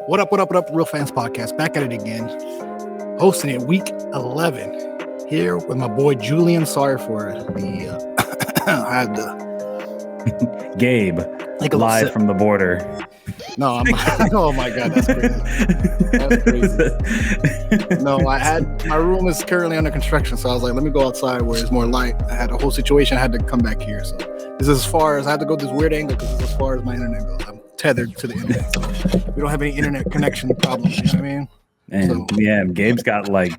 What up, Real Fans Podcast, back at it again. Hosting it week 11 here with my boy Julian. Sorry for the, I had the... Gabe, live from the border. No, oh my God, that's crazy. That's crazy. No, my room is currently under construction, so I was like, let me go outside where it's more light. I had a whole situation, I had to come back here. So this is as far as I had to go this weird angle because it's as far as my internet goes. I'm tethered to the internet. So we don't have any internet connection problems, you know what I mean? And so, yeah, Gabe's got like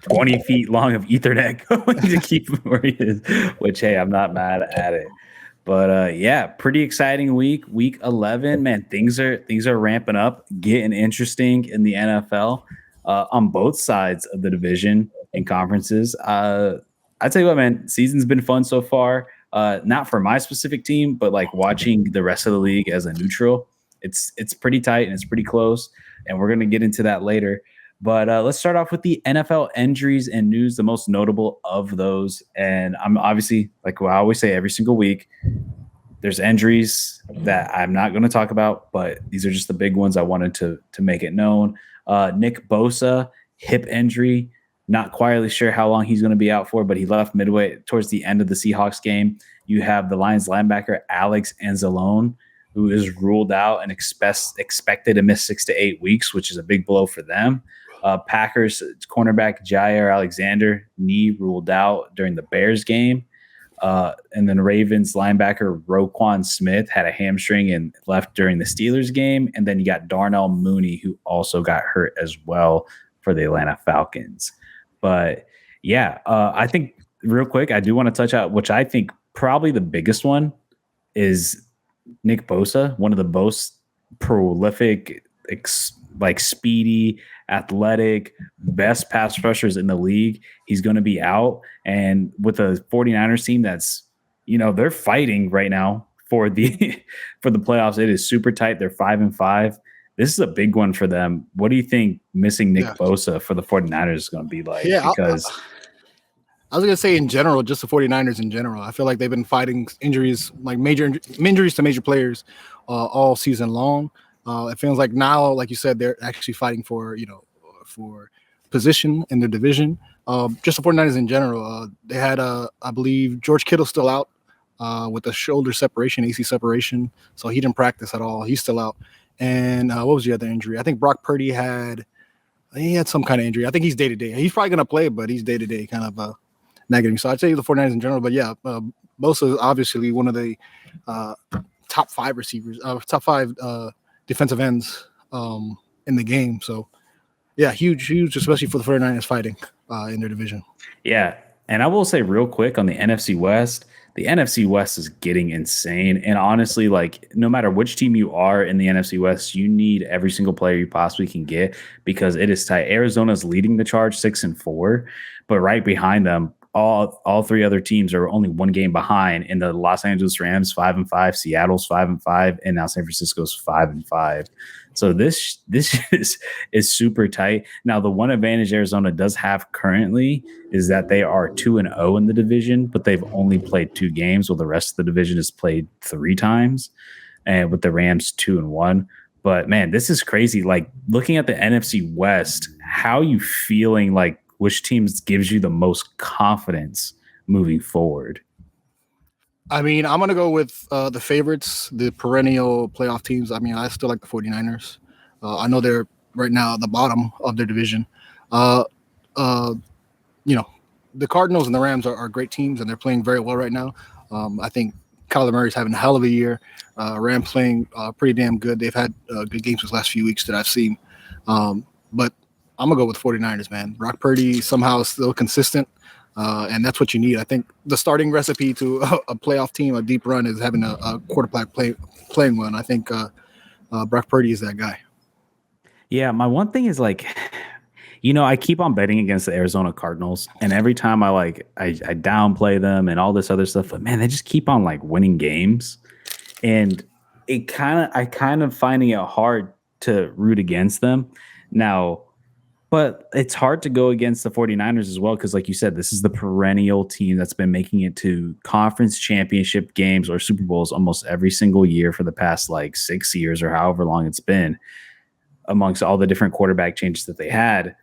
20 feet long of Ethernet going to keep him where he is, which, hey, I'm not mad at it. But yeah, pretty exciting week 11, man. Things are ramping up, getting interesting in the NFL on both sides of the division and conferences. I tell you what, man, season's been fun so far. Not for my specific team, but like watching the rest of the league as a neutral. It's pretty tight and it's pretty close, and we're gonna get into that later. But let's start off with the NFL injuries and news, the most notable of those. And I'm obviously, like I always say every single week, there's injuries that I'm not going to talk about, but these are just the big ones I wanted to make it known. Nick Bosa, hip injury. Not quite sure how long he's going to be out for, but he left midway towards the end of the Seahawks game. You have the Lions linebacker, Alex Anzalone, who is ruled out and expected to miss 6 to 8 weeks, which is a big blow for them. Packers cornerback Jair Alexander, knee ruled out during the Bears game. And then Ravens linebacker Roquan Smith had a hamstring and left during the Steelers game. And then you got Darnell Mooney, who also got hurt as well for the Atlanta Falcons. But yeah, I think real quick, I do want to touch out, which I think probably the biggest one is Nick Bosa, one of the most prolific, speedy, athletic, best pass rushers in the league. He's going to be out. And with a 49ers team that's, they're fighting right now for the playoffs. It is super tight. They're 5-5. This is a big one for them. What do you think missing Nick Bosa for the 49ers is going to be like? Yeah, because I was going to say in general, just the 49ers in general. I feel like they've been fighting injuries, like major injuries to major players all season long. It feels like now, like you said, they're actually fighting for position in the division. Just the 49ers in general. They had, I believe, George Kittle still out with a shoulder separation, AC separation. So he didn't practice at all. He's still out. And what was the other injury? I think Brock Purdy had some kind of injury. I think he's day-to-day. He's probably going to play, but he's day-to-day kind of negative. So I'd say the 49ers in general. But yeah, Bosa is obviously one of the top five receivers, top five defensive ends in the game. So yeah, huge, especially for the 49ers fighting in their division. Yeah. And I will say real quick on the NFC West, the NFC West is getting insane. And honestly, like no matter which team you are in the NFC West, you need every single player you possibly can get because it is tight. Arizona's leading the charge 6-4, but right behind them, all three other teams are only one game behind. In the Los Angeles Rams 5-5, Seattle's 5-5, and now San Francisco's 5-5. So this is super tight. Now the one advantage Arizona does have currently is that they are 2-0 in the division, but they've only played 2 games, while the rest of the division is played 3 times, and with the Rams 2-1. But man, this is crazy. Like looking at the NFC West, how are you feeling? Like which teams gives you the most confidence moving forward? I mean, I'm going to go with the favorites, the perennial playoff teams. I mean, I still like the 49ers. I know they're right now at the bottom of their division. The Cardinals and the Rams are great teams, and they're playing very well right now. I think Kyler Murray's having a hell of a year. Rams playing pretty damn good. They've had good games these last few weeks that I've seen. But I'm going to go with 49ers, man. Brock Purdy somehow is still consistent. And that's what you need. I think the starting recipe to a playoff team, a deep run, is having a quarterback playing well. And I think Brock Purdy is that guy. Yeah, my one thing is like, I keep on betting against the Arizona Cardinals, and every time I downplay them and all this other stuff, but man, they just keep on like winning games, and I kind of finding it hard to root against them now. But it's hard to go against the 49ers as well because, like you said, this is the perennial team that's been making it to conference championship games or Super Bowls almost every single year for the past 6 years or however long it's been. amongst all the different quarterback changes that they had.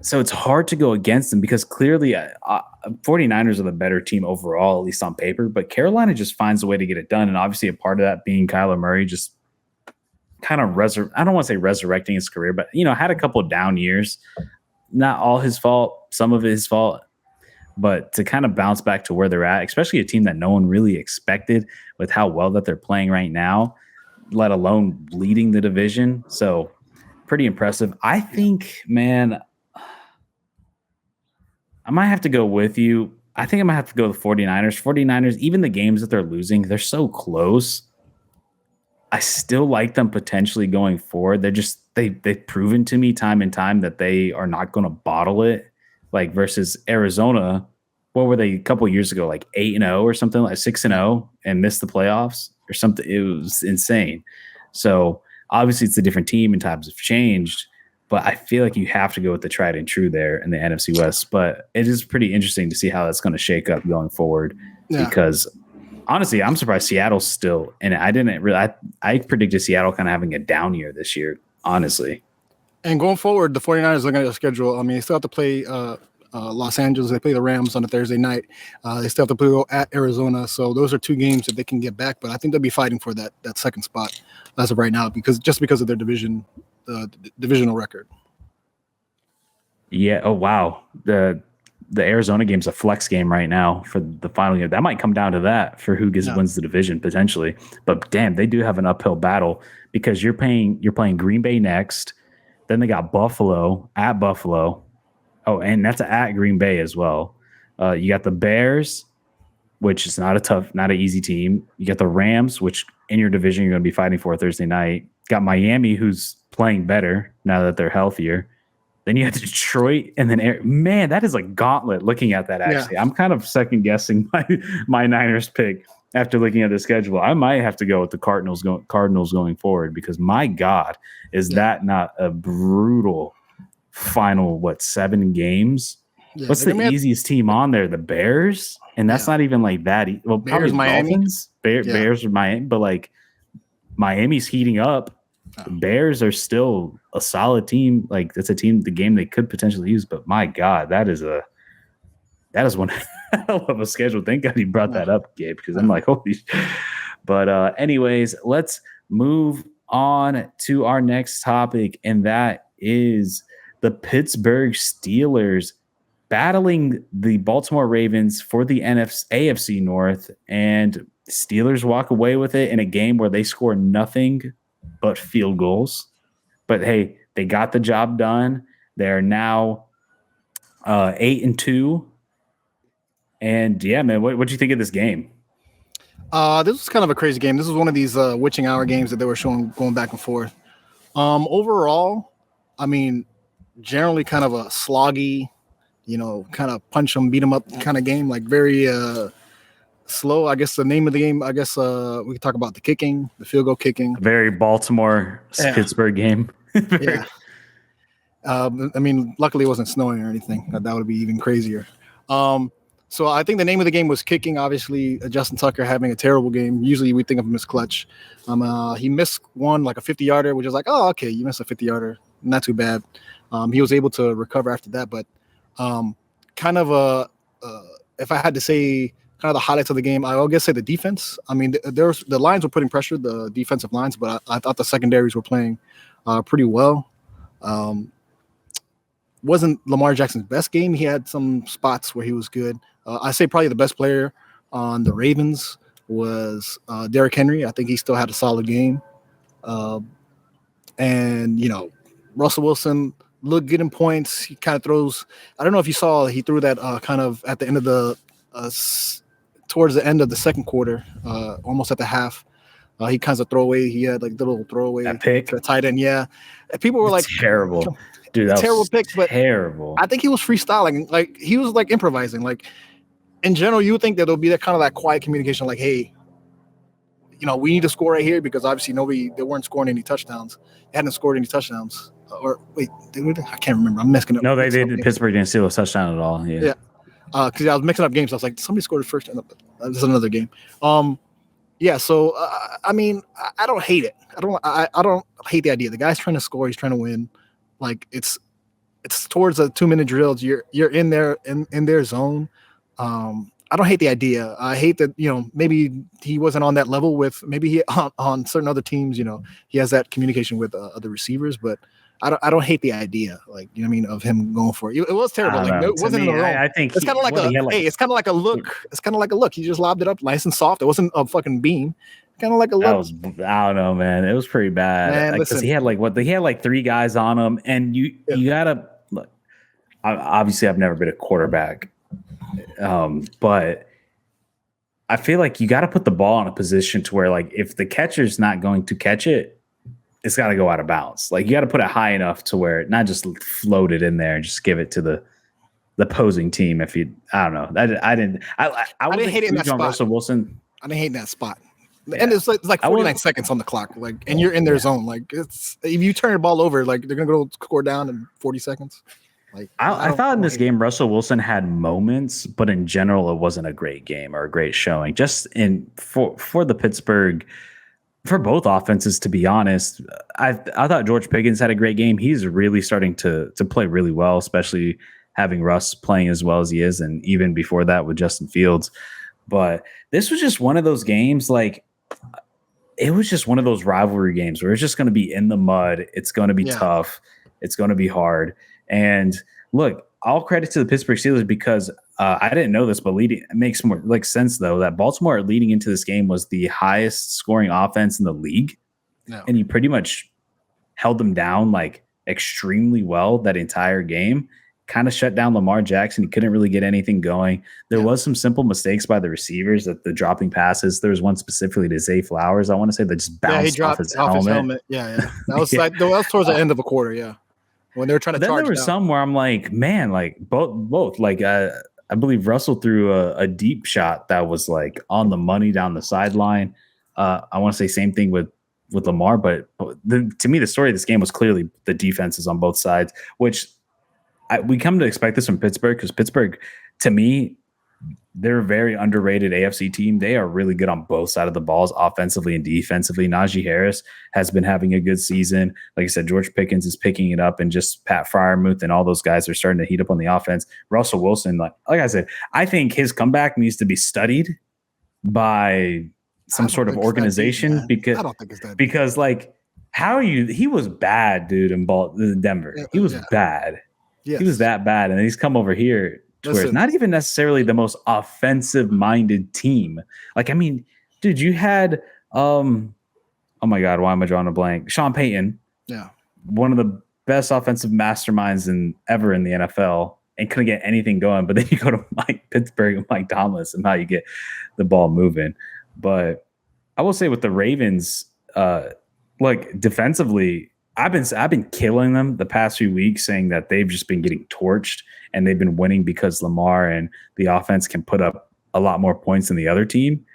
So it's hard to go against them because clearly 49ers are the better team overall, at least on paper, but Carolina just finds a way to get it done. And obviously a part of that being Kyler Murray just kind of I don't want to say resurrecting his career, but had a couple of down years. Not all his fault, some of it his fault, but to kind of bounce back to where they're at, especially a team that no one really expected with how well that they're playing right now, let alone leading the division. So pretty impressive. I think, man, I might have to go with you. I think I might have to go with the 49ers. 49ers, even the games that they're losing, they're so close. I still like them potentially going forward. They've proven to me time and time that they are not going to bottle it. Like versus Arizona, what were they a couple of years ago? Like 8-0 or something, like 6-0 and missed the playoffs or something. It was insane. So obviously it's a different team and times have changed, but I feel like you have to go with the tried and true there in the NFC West. But it is pretty interesting to see how that's going to shake up going forward because honestly, I'm surprised Seattle's still, and I predicted Seattle kind of having a down year this year, honestly. And going forward, the 49ers looking at their schedule. I mean, they still have to play Los Angeles. They play the Rams on a Thursday night. They still have to play at Arizona. So those are two games that they can get back. But I think they'll be fighting for that second spot as of right now because of their divisional record. Yeah. Oh, wow. The Arizona game's a flex game right now for the final game. That might come down to that for who wins the division potentially. But damn, they do have an uphill battle because you're playing Green Bay next. Then they got Buffalo at Buffalo. Oh, and that's at Green Bay as well. You got the Bears, which is not an easy team. You got the Rams, which in your division you're going to be fighting for Thursday night. Got Miami, who's playing better now that they're healthier. Then you have Detroit, and then man, that is a gauntlet. Looking at that, actually, I'm kind of second guessing my Niners pick after looking at the schedule. I might have to go with the Cardinals going forward because my God, is that not a brutal final? 7 games? Yeah, what's the easiest team on there? The Bears, and that's not even like that. Well, Bears, Miami, Dolphins, Bears or Miami, but like Miami's heating up. The Bears are still a solid team. Like that's the game they could potentially use. But my God, that is one hell of a schedule. Thank God you brought that up, Gabe, because I'm like, holy. But anyways, let's move on to our next topic, and that is the Pittsburgh Steelers battling the Baltimore Ravens for the AFC North, and Steelers walk away with it in a game where they score nothing but field goals. But hey, they got the job done. They're now 8-2. And yeah, man, what do you think of this game? This was kind of a crazy game. This was one of these witching hour games that they were showing going back and forth. Overall, I mean, generally kind of a sloggy, kind of punch them, beat them up kind of game, like very slow. I guess the name of the game, we could talk about the kicking, the field goal kicking. Very Baltimore Pittsburgh game. Yeah. I mean, luckily it wasn't snowing or anything. That would be even crazier. So I think the name of the game was kicking. Obviously, Justin Tucker having a terrible game. Usually we think of him as clutch. He missed one, like a 50-yarder, which is like, oh, okay, you missed a 50-yarder. Not too bad. He was able to recover after that. But kind of if I had to say kind of the highlights of the game, I guess say the defense. I mean, the lines were putting pressure, the defensive lines, but I thought the secondaries were playing pretty well. Wasn't Lamar Jackson's best game. He had some spots where he was good. I say probably the best player on the Ravens was Derrick Henry. I think he still had a solid game. And, Russell Wilson looked good in points. He kind of throws – I don't know if you saw he threw that kind of at the end of the towards the end of the second quarter, almost at the half. He kind of throwaway. He had like little throwaway. That pick? The tight end, yeah. And people were like – terrible. Dude, that terrible pick, but terrible. I think he was freestyling. Like he was like improvising. Like in general, you would think that there'll be that kind of that quiet communication. Like, hey, we need to score right here because obviously they weren't scoring any touchdowns. They hadn't scored any touchdowns. Or wait, I can't remember. I'm messing up. No, they did. Pittsburgh didn't steal a touchdown at all. Yeah. Because I was mixing up games. I was like, somebody scored first. This is another game. Yeah, so I mean, I don't hate it. I don't hate the idea. The guy's trying to score. He's trying to win. Like it's towards a 2 minute drills. You're in there in their zone. I don't hate the idea. I hate that maybe he wasn't on that level with maybe he on certain other teams. He has that communication with other receivers, but I don't hate the idea. Like what I mean, of him going for it. It was terrible. Like know. it wasn't in the wrong. I think it's kind of like it's kind of like a look. It's kind of like a look. He just lobbed it up nice and soft. It wasn't a fucking beam. Kind of like a look. I don't know, man. It was pretty bad because he had like 3 guys on him, and you gotta look. Obviously, I've never been a quarterback, but I feel like you got to put the ball in a position to where, like, if the catcher's not going to catch it, it's got to go out of bounds. Like, you got to put it high enough to where it not just float it in there and just give it to the opposing team. If you, I don't know, I didn't hate it in that spot. Russell Wilson. I didn't hate that spot. Yeah. And it's like 49 seconds on the clock, like, and you're in their zone. Like, it's if you turn the ball over, like they're gonna go score down in 40 seconds. Like, I thought in this game Russell Wilson had moments, but in general, it wasn't a great game or a great showing. Just for the Pittsburgh, for both offenses, to be honest, I thought George Pickens had a great game. He's really starting to play really well, especially having Russ playing as well as he is, and even before that with Justin Fields. But this was just one of those games, like, it was just one of those rivalry games where it's just going to be in the mud. It's going to be tough. It's going to be hard. And look, all credit to the Pittsburgh Steelers because I didn't know this, but it makes more like sense though that Baltimore leading into this game was the highest scoring offense in the league, and you pretty much held them down like extremely well that entire game. Kind of shut down Lamar Jackson. He couldn't really get anything going. There was some simple mistakes by the receivers, that the dropping passes. There was one specifically to Zay Flowers, I want to say, that just bounced off his helmet. Yeah. That was like that was towards the end of a quarter. Yeah, when they were trying to. Then charge there was some where I'm like, man, like both. Like I believe Russell threw a deep shot that was like on the money down the sideline. I want to say same thing with Lamar, but to me, the story of this game was clearly the defenses on both sides, which. We come to expect this from Pittsburgh because Pittsburgh, to me, they're a very underrated AFC team. They are really good on both sides of the balls, offensively and defensively. Najee Harris has been having a good season. Like I said, George Pickens is picking it up, and just Pat Freiermuth and all those guys are starting to heat up on the offense. Russell Wilson, like I said, I think his comeback needs to be studied by some sort of organization because I don't think it's that because like he was bad, dude, in Denver. He was bad. Yes. He was that bad, and he's come over here to where it's not even necessarily the most offensive-minded team. Like, I mean, dude, you had oh my God, why am I drawing a blank? Sean Payton, one of the best offensive masterminds ever in the NFL, and couldn't get anything going. But then you go to Pittsburgh and Mike Tomlin, and how you get the ball moving. But I will say with the Ravens, like defensively. I've been killing them the past few weeks, saying that they've just been getting torched and they've been winning because Lamar and the offense can put up a lot more points than the other team.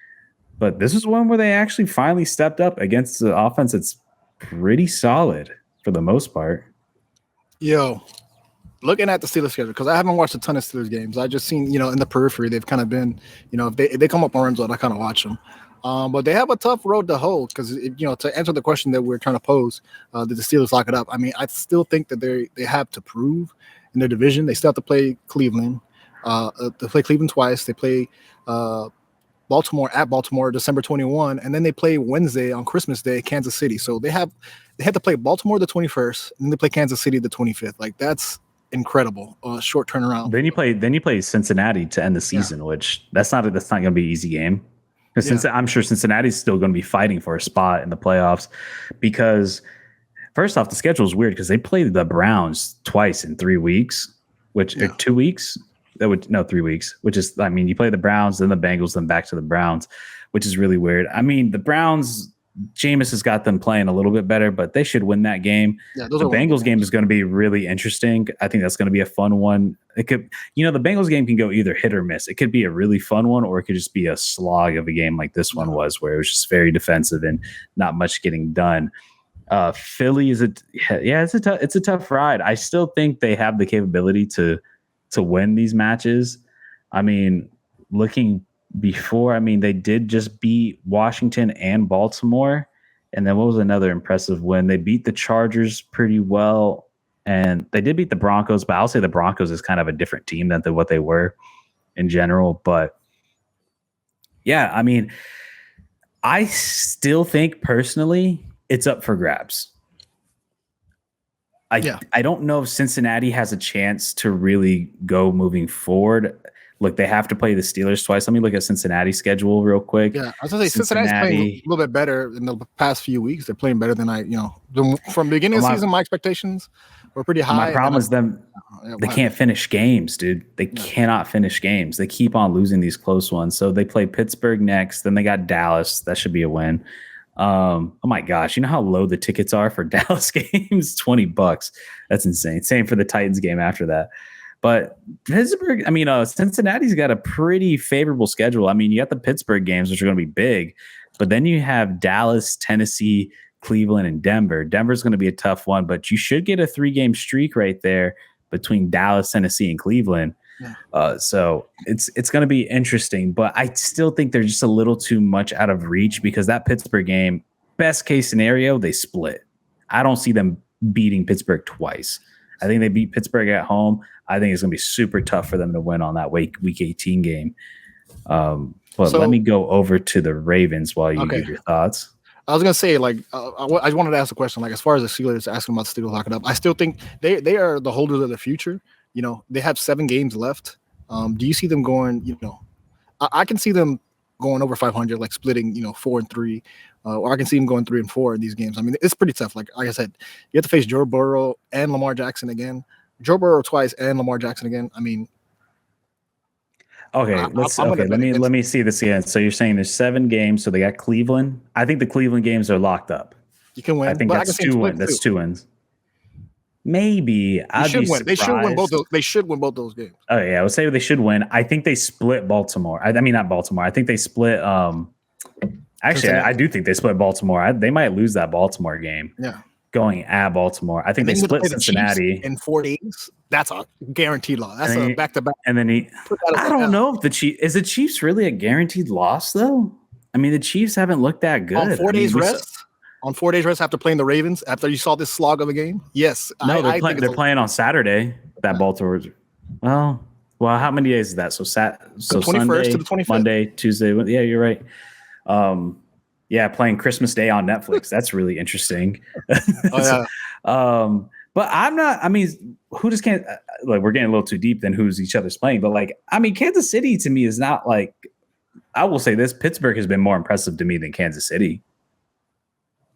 But this is one where they actually finally stepped up against the offense that's pretty solid for the most part. Yo, looking at the Steelers schedule, because I haven't watched a ton of Steelers games. I just seen, in the periphery, they've kind of been, if they come up on run zone, I kind of watch them. But they have a tough road to hoe because, to answer the question that we're trying to pose, did the Steelers lock it up? I mean, I still think that they have to prove in their division. They still have to play Cleveland. They play Cleveland twice. They play Baltimore at Baltimore December 21, and then they play Wednesday on Christmas Day, Kansas City. So they had to play Baltimore the 21st, and then they play Kansas City the 25th. Like, that's incredible. Short turnaround. Then you play Cincinnati to end the season, which that's not going to be an easy game. Because I'm sure Cincinnati's still going to be fighting for a spot in the playoffs because, first off, the schedule is weird because they played the Browns twice in 3 weeks, or 2 weeks. 3 weeks, which is, I mean, you play the Browns, then the Bengals, then back to the Browns, which is really weird. I mean, the Browns, Jameis has got them playing a little bit better, but they should win that game. The Bengals game is going to be really interesting. I think that's going to be a fun one. It could, the Bengals game can go either hit or miss. It could be a really fun one, or it could just be a slog of a game like this one was, where it was just very defensive and not much getting done. Philly is it's a tough ride. I still think they have the capability to win these matches. I mean, looking before, I mean, they did just beat Washington and Baltimore. And then what was another impressive win? They beat the Chargers pretty well. And they did beat the Broncos, but I'll say the Broncos is kind of a different team than what they were in general. But yeah, I mean, I still think personally it's up for grabs. I don't know if Cincinnati has a chance to really go moving forward. Look, they have to play the Steelers twice. Let me look at Cincinnati's schedule real quick. Yeah, I was going to say Cincinnati's playing a little bit better in the past few weeks. They're playing better than from the beginning of the season, my expectations were pretty high. My problem is they can't finish games, dude. They cannot finish games. They keep on losing these close ones. So they play Pittsburgh next. Then they got Dallas. That should be a win. Oh my gosh, you know how low the tickets are for Dallas games? $20. That's insane. Same for the Titans game after that. But Pittsburgh, Cincinnati's got a pretty favorable schedule. I mean, you got the Pittsburgh games, which are going to be big, but then you have Dallas, Tennessee, Cleveland, and Denver. Denver's going to be a tough one, but you should get a 3-game streak right there between Dallas, Tennessee, and Cleveland. So it's going to be interesting, but I still think they're just a little too much out of reach because that Pittsburgh game, best case scenario, they split. I don't see them beating Pittsburgh twice. I think they beat Pittsburgh at home. I think it's going to be super tough for them to win on that week 18 game. But let me go over to the Ravens while you give your thoughts. I was going to say, I wanted to ask a question. As far as the Steelers, asking about the Steelers locking up, I still think they are the holders of the future. They have 7 games left. Do you see them going, I can see them going over 500, splitting, 4-3, or I can see them going 3-4 in these games. I mean, it's pretty tough. Like I said, you have to face Joe Burrow and Lamar Jackson again. Joe Burrow twice and Lamar Jackson again. I mean, let me see this again. So you're saying there's 7 games, so they got Cleveland. I think the Cleveland games are locked up. You can win. I think that's 2 wins. That's 2 wins. Maybe they should win. They should win both those games. Oh yeah, I would say they should win. I think they split Baltimore. I mean, not Baltimore. I think they split. Actually, I do think they split Baltimore. They might lose that Baltimore game. Yeah, going at Baltimore. I think they split Cincinnati in 4 days. That's a guaranteed loss. That's a back-to-back. And then I don't know if the Chiefs really a guaranteed loss though. I mean, the Chiefs haven't looked that good. On 4 days rest. On 4 days rest after playing the Ravens, after you saw this slog of a game? Yes. No, they're playing on Saturday. That Baltimore. Well, how many days is that? So 21st Sunday, to the 25th. Monday, Tuesday. Yeah, you're right. Playing Christmas Day on Netflix. That's really interesting. But I'm not. I mean, who just can't? We're getting a little too deep than who's each other's playing. But Kansas City to me is not like. I will say this: Pittsburgh has been more impressive to me than Kansas City.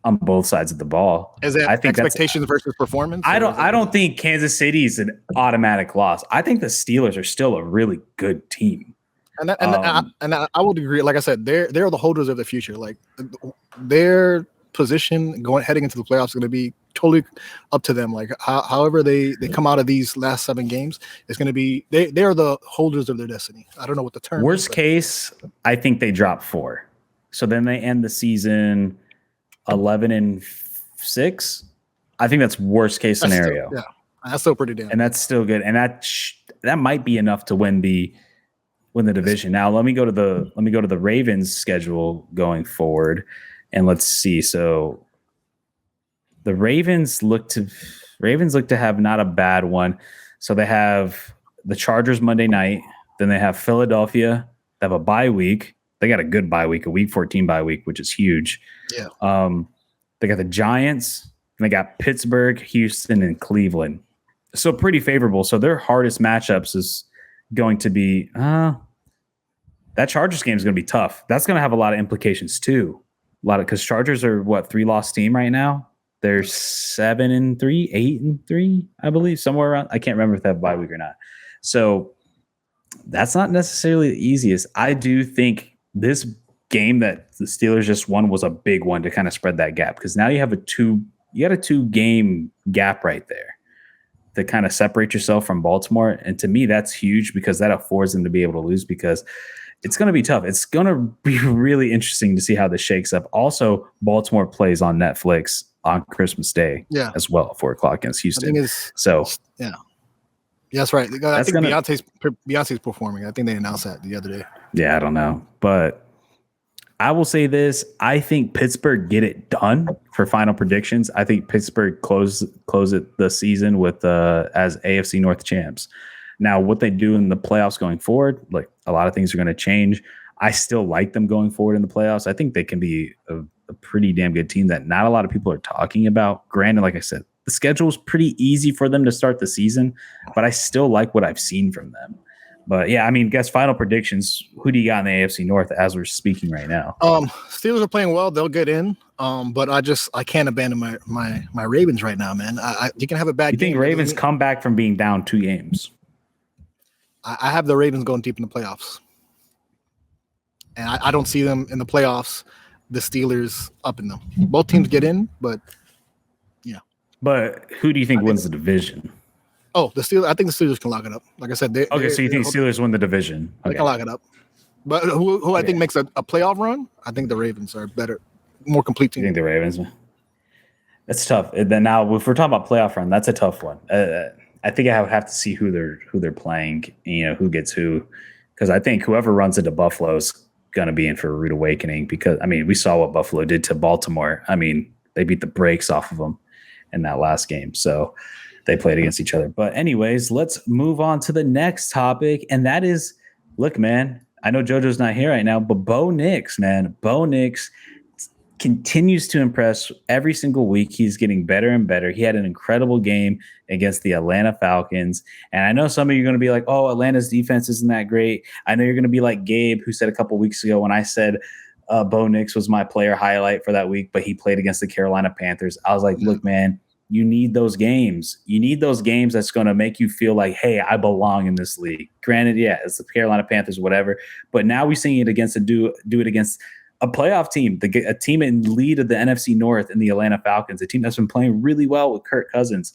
On both sides of the ball. Is that expectations versus performance? I don't think Kansas City is an automatic loss. I think the Steelers are still a really good team. And I would agree. Like I said, they're the holders of the future. Like their position heading into the playoffs is going to be totally up to them. Like however they come out of these last 7 games, it's going to be they are the holders of their destiny. I don't know what the term. Worst case, I think they drop 4. So then they end the season 11-6. I think that's worst case scenario. That's still pretty damn. And that's still good. And that might be enough to win the division. Now let me go to the Ravens schedule going forward, and let's see. So the Ravens look to have not a bad one. So they have the Chargers Monday night, then they have Philadelphia. They have a bye week. They got a good bye week, a week 14 bye week, which is huge. Yeah. They got the Giants, and they got Pittsburgh, Houston, and Cleveland. So pretty favorable. So their hardest matchups is going to be that Chargers game is going to be tough. That's going to have a lot of implications too. Because Chargers are 3-loss team right now. They're 7-3, 8-3, I believe, somewhere around. I can't remember if they have a bye week or not. So that's not necessarily the easiest. I do think this game that the Steelers just won was a big one to kind of spread that gap, because now you have a 2-game gap right there to kind of separate yourself from Baltimore. And to me, that's huge because that affords them to be able to lose, because it's going to be tough. It's going to be really interesting to see how this shakes up. Also, Baltimore plays on Netflix on Christmas Day as well, 4:00 against Houston. Yeah, that's right. I think Beyonce's performing. I think they announced that the other day. Yeah, I don't know. But I will say this. I think Pittsburgh get it done for final predictions. I think Pittsburgh close it the season with as AFC North champs. Now, what they do in the playoffs going forward, like a lot of things are going to change. I still like them going forward in the playoffs. I think they can be a pretty damn good team that not a lot of people are talking about. Granted, like I said, the schedule is pretty easy for them to start the season, but I still like what I've seen from them. But yeah, I mean, guess final predictions. Who do you got in the AFC North as we're speaking right now? Steelers are playing well; they'll get in. But I can't abandon my Ravens right now, man. You can have a bad You game. think Ravens come back from being down 2 games? I have the Ravens going deep in the playoffs, and I don't see them in the playoffs. The Steelers up in them. Both teams get in, but yeah. But who do you think wins the division? Oh, the Steelers. I think the Steelers can lock it up. Like I said, so you think Steelers win the division? They can lock it up. But who I think makes a playoff run? I think the Ravens are better, more complete team. You think the Ravens? That's tough. And then now, if we're talking about playoff run, that's a tough one. I think I would have to see who they're playing. You know, who gets who, because I think whoever runs into Buffalo is going to be in for a rude awakening. Because I mean, we saw what Buffalo did to Baltimore. I mean, they beat the brakes off of them in that last game. So they played against each other. But anyways, let's move on to the next topic. And that is, look, man, I know JoJo's not here right now, but Bo Nix, man. Bo Nix continues to impress every single week. He's getting better and better. He had an incredible game against the Atlanta Falcons. And I know some of you are going to be like, oh, Atlanta's defense isn't that great. I know you're going to be like Gabe, who said a couple weeks ago when I said Bo Nix was my player highlight for that week, but he played against the Carolina Panthers. I was like, look, man, you need those games. You need those games that's going to make you feel like, hey, I belong in this league. Granted, yeah, it's the Carolina Panthers, whatever. But now we're seeing it against do it against a playoff team, a team in lead of the NFC North in the Atlanta Falcons, a team that's been playing really well with Kirk Cousins.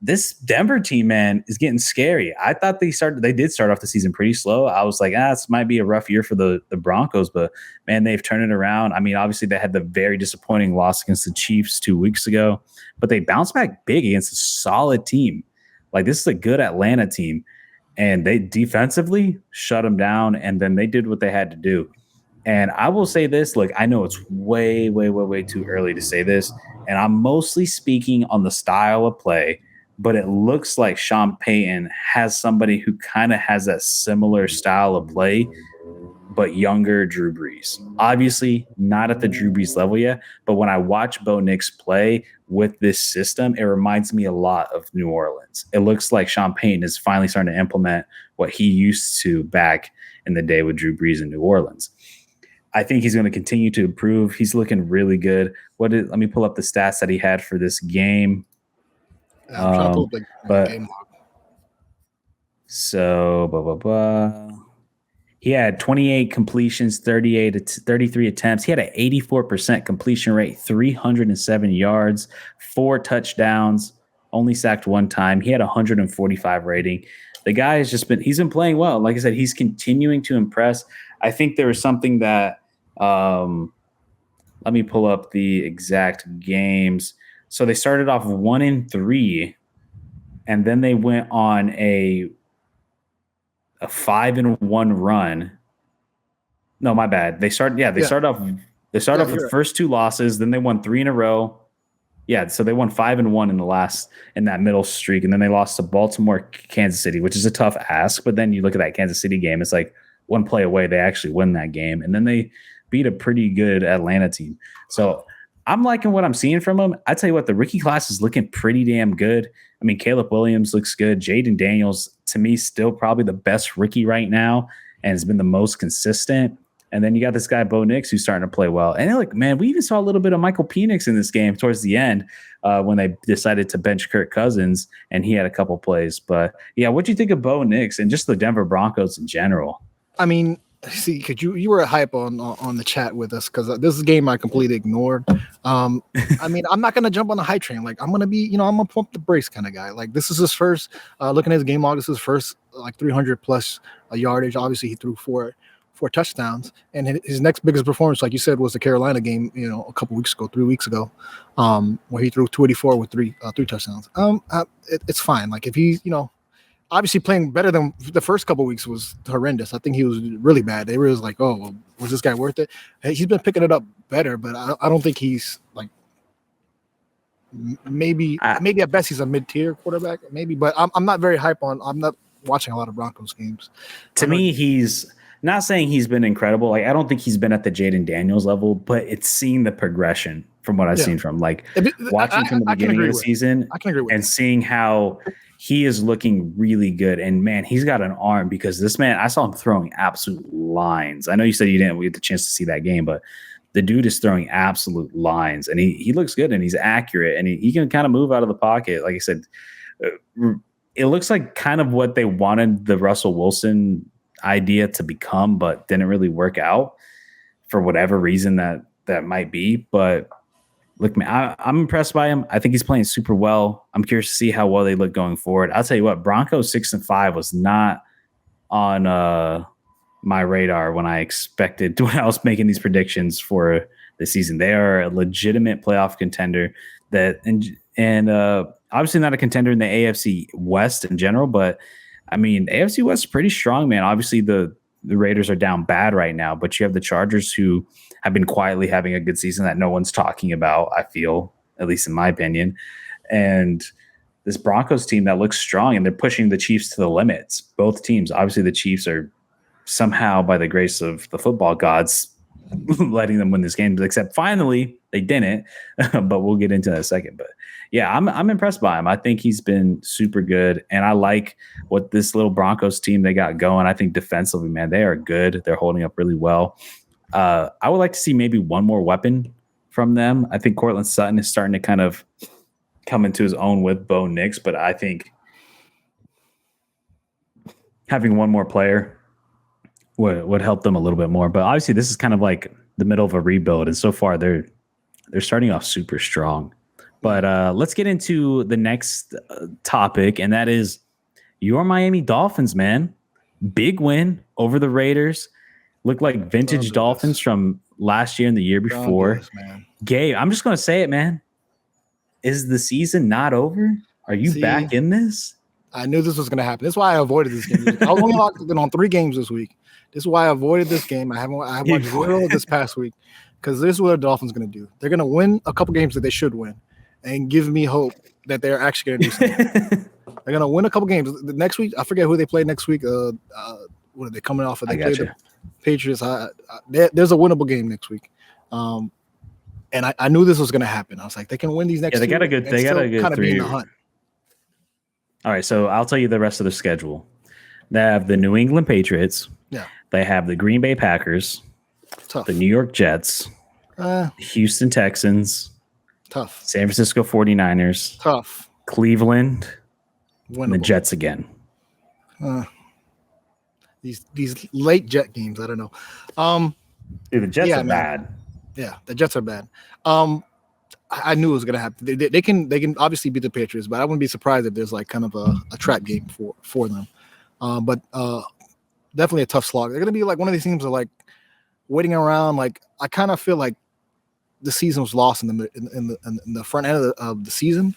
This Denver team, man, is getting scary. I thought they did start off the season pretty slow. I was like, this might be a rough year for the Broncos, but man, they've turned it around. I mean, obviously they had the very disappointing loss against the Chiefs 2 weeks ago, but they bounced back big against a solid team. Like, this is a good Atlanta team, and they defensively shut them down, and then they did what they had to do. And I will say this, look, I know it's way, way, way, way too early to say this, and I'm mostly speaking on the style of play, but it looks like Sean Payton has somebody who kind of has that similar style of play, but younger Drew Brees. Obviously, not at the Drew Brees level yet, but when I watch Bo Nix play with this system, it reminds me a lot of New Orleans. It looks like Sean Payton is finally starting to implement what he used to back in the day with Drew Brees in New Orleans. I think he's going to continue to improve. He's looking really good. Let me pull up the stats that he had for this game. He had 28 completions, 33 attempts. He had an 84% completion rate, 307 yards, 4 touchdowns, only sacked 1 time. He had 145 rating. The guy has he's been playing well. Like I said, he's continuing to impress. I think there was something that, let me pull up the exact games. So they started off 1-3, and then they went on a 5-1 run. No, my bad. They started off with the first 2 losses, then they won 3 in a row. Yeah, so they won 5-1 in that middle streak, and then they lost to Baltimore, Kansas City, which is a tough ask. But then you look at that Kansas City game, it's like one play away, they actually win that game, and then they beat a pretty good Atlanta team. So I'm liking what I'm seeing from him. I tell you what, the rookie class is looking pretty damn good. I mean, Caleb Williams looks good. Jaden Daniels, to me, still probably the best rookie right now and has been the most consistent. And then you got this guy, Bo Nix, who's starting to play well. And look, man, we even saw a little bit of Michael Penix in this game towards the end when they decided to bench Kirk Cousins, and he had a couple plays. But, yeah, what do you think of Bo Nix and just the Denver Broncos in general? I mean, see, because you were a hype on the chat with us, because this is a game I completely ignored. I mean, I'm not gonna jump on the hype train. Like, I'm gonna be, I'm gonna pump the brakes kind of guy. Like, this is his first. Looking at his game log, this is his first 300 plus yardage. Obviously, he threw four touchdowns, and his next biggest performance, like you said, was the Carolina game. A couple weeks ago, 3 weeks ago, where he threw 284 with three touchdowns. It's fine. Like, if he's obviously playing better than the first couple of weeks was horrendous. I think he was really bad. They were just like, oh, well, was this guy worth it? Hey, he's been picking it up better, but I don't think he's like maybe at best he's a mid-tier quarterback, maybe. But I'm not very hype on. I'm not watching a lot of Broncos games. To me, he's not saying he's been incredible. Like I don't think he's been at the Jaden Daniels level, but it's seeing the progression from what I've seen from like watching from the beginning of the season and seeing how he is looking really good. And man, he's got an arm because this man, I saw him throwing absolute lines. I know you said you didn't get the chance to see that game, but the dude is throwing absolute lines and he looks good and he's accurate and he can kind of move out of the pocket. Like I said, it looks like kind of what they wanted the Russell Wilson idea to become, but didn't really work out for whatever reason that might be. But look, man, I'm impressed by him. I think he's playing super well. I'm curious to see how well they look going forward. I'll tell you what, Broncos 6-5 was not on my radar when I was making these predictions for the season. They are a legitimate playoff contender and obviously not a contender in the AFC West in general, but I mean, AFC West is pretty strong, man. Obviously the Raiders are down bad right now, but you have the Chargers who have been quietly having a good season that no one's talking about, I feel, at least in my opinion. And this Broncos team that looks strong and they're pushing the Chiefs to the limits. Both teams, obviously the Chiefs are somehow by the grace of the football gods letting them win this game, except finally they didn't, but we'll get into that in a second. But yeah, I'm impressed by him. I think he's been super good, and I like what this little Broncos team they got going. I think defensively, man, they are good. They're holding up really well. I would like to see maybe one more weapon from them. I think Cortland Sutton is starting to kind of come into his own with Bo Nix, but I think having one more player would help them a little bit more. But obviously, this is kind of like the middle of a rebuild, and so far they're starting off super strong. But let's get into the next topic, and that is your Miami Dolphins, man. Big win over the Raiders. Look like vintage Dolphins from last year and the year before. Gabe, I'm just going to say it, man. Is the season not over? Are you back in this? I knew this was going to happen. That's why I avoided this game. I was only locked in on 3 games this week. This is why I avoided this game. I have watched 0 this past week because this is what the Dolphins going to do. They're going to win a couple games that they should win and give me hope that they're actually going to do something. They're going to win a couple games. The next week, I forget who they play next week. What are they coming off of? They played the Patriots. There's a winnable game next week. And I knew this was going to happen. I was like, they can win these next. Yeah, they got a good. They got a good kind of 3. be in the hunt. All right, so I'll tell you the rest of the schedule. They have the New England Patriots. Yeah. They have the Green Bay Packers. Tough. The New York Jets. Houston Texans. Tough. San Francisco 49ers. Tough. Cleveland. Winnable. And the Jets again. These late Jet games, I don't know. Dude, the Jets are bad. Yeah, the Jets are bad. I knew it was gonna happen. They can obviously beat the Patriots, but I wouldn't be surprised if there's like kind of a trap game for them. But definitely a tough slog. They're gonna be like one of these teams that like waiting around. Like I kind of feel like the season was lost in the front end of the season.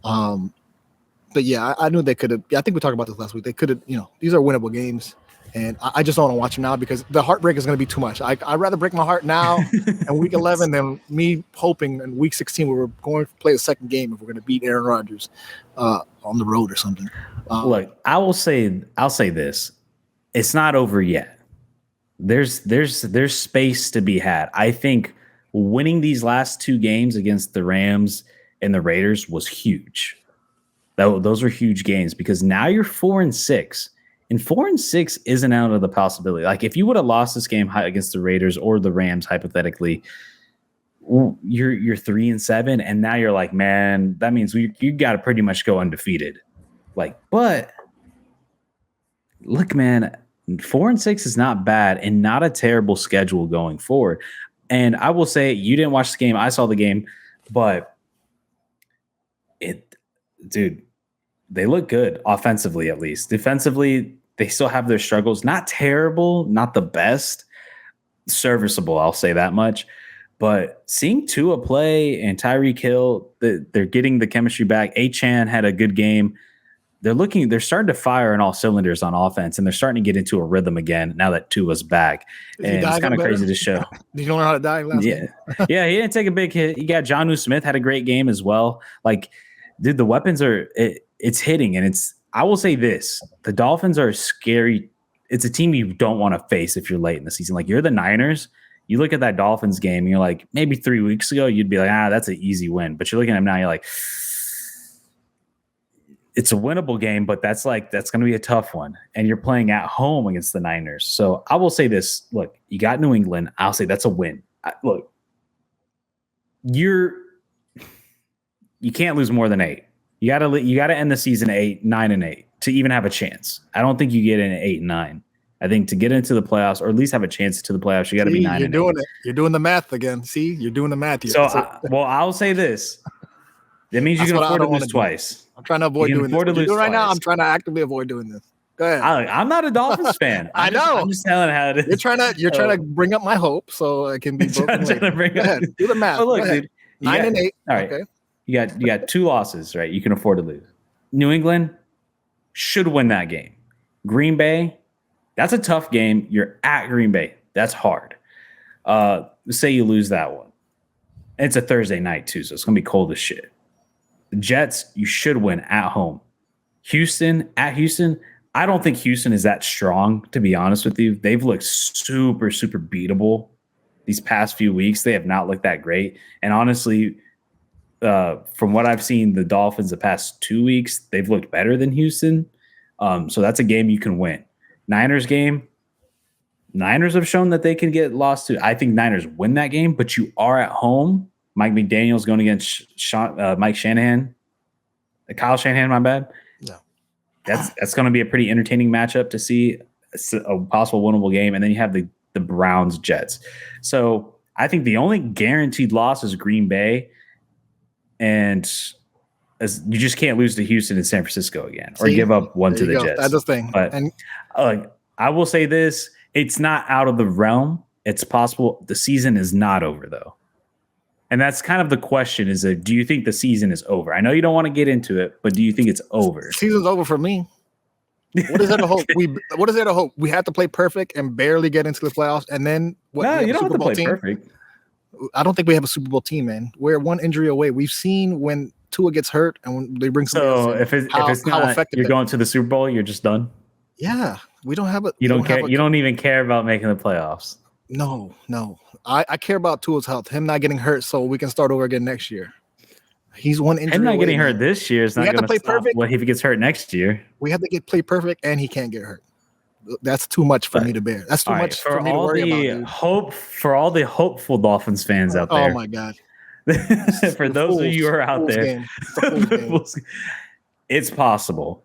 But yeah, I knew they could have. I think we talked about this last week. They could have. These are winnable games. And I just don't want to watch them now because the heartbreak is going to be too much. I'd rather break my heart now in week 11 than me hoping in week 16 where we're going to play the second game if we're going to beat Aaron Rodgers on the road or something. Look, I'll say this. It's not over yet. There's space to be had. I think winning these last 2 games against the Rams and the Raiders was huge. Those were huge games because now you're 4-6. And 4-6 isn't out of the possibility. Like if you would have lost this game against the Raiders or the Rams, hypothetically, you're 3-7, and now you're like, man, that means you got to pretty much go undefeated. Like, but look, man, 4-6 is not bad and not a terrible schedule going forward. And I will say, you didn't watch the game. I saw the game, but dude. They look good offensively, at least. Defensively, they still have their struggles. Not terrible, not the best. Serviceable, I'll say that much. But seeing Tua play and Tyreek Hill, they're getting the chemistry back. Achane had a good game. they're starting to fire on all cylinders on offense, and they're starting to get into a rhythm again now that Tua's back. And it's kind of crazy to show. Did you know how to dive last game? Yeah, he didn't take a big hit. You got Jonnu Smith had a great game as well. Like, dude, the weapons it's hitting, and I will say this: the Dolphins are scary. It's a team you don't want to face if you're late in the season. Like, you're the Niners. You look at that Dolphins game, and you're like, maybe 3 weeks ago, you'd be like, that's an easy win. But you're looking at them now, you're like, it's a winnable game, but that's going to be a tough one. And you're playing at home against the Niners. So I will say this. Look, you got New England. I'll say that's a win. Look, you can't lose more than 8. You got to end the season 9-8 to even have a chance. I don't think you get in at 8-9. I think to get into the playoffs, or at least have a chance to the playoffs, you got to be 9-8. You're doing it. You're doing the math again. See, you're doing the math here. So, I'll say this. That means you can afford to lose twice. I'm trying to avoid doing this. Right now, I'm trying to actively avoid doing this. Go ahead. I'm not a Dolphins fan. I know. I'm just telling how it is. You're trying to bring up my hope so it can be broken later. Go ahead. Do the math. Look, dude, 9-8. All right. Okay. You got 2 losses, right? You can afford to lose. New England should win that game. Green Bay, that's a tough game. You're at Green Bay. That's hard. Say you lose that one. It's a Thursday night too, so it's gonna be cold as shit. The Jets, you should win at home. Houston, I don't think Houston is that strong, to be honest with you. They've looked super, super beatable these past few weeks. They have not looked that great. And honestly, from what I've seen, the Dolphins the past 2 weeks, they've looked better than Houston. So that's a game you can win. Niners game, Niners have shown that they can get lost to. I think Niners win that game, but you are at home. Mike McDaniel's going against Mike Shanahan. Kyle Shanahan, my bad. Yeah. That's going to be a pretty entertaining matchup to see. It's a possible winnable game. And then you have the Browns Jets. So I think the only guaranteed loss is Green Bay. And you just can't lose to Houston and San Francisco again, or give up one to the Jets. That's the thing. But I will say this: it's not out of the realm. It's possible. The season is not over, though, and that's kind of the question: is do you think the season is over? I know you don't want to get into it, but do you think it's over? Season's over for me. What is there to hope? What is there to hope? We have to play perfect and barely get into the playoffs, and then no, you don't have to play perfect. I don't think we have a Super Bowl team, man. We're one injury away. We've seen when Tua gets hurt and when they bring somebody else in, if it's not effective you're going to the Super Bowl, you're just done. Yeah, we don't have a. You don't care. You don't even care about making the playoffs. No. I care about Tua's health. Him not getting hurt, so we can start over again next year. He's one injury. Him not getting hurt this year is not going to play perfect. Well, if he gets hurt next year, we have to play perfect, and he can't get hurt. That's too much for me to bear. That's too much for me to worry about. For all the hopeful Dolphins fans out there. Oh my God. For those of you who are out there, it's possible.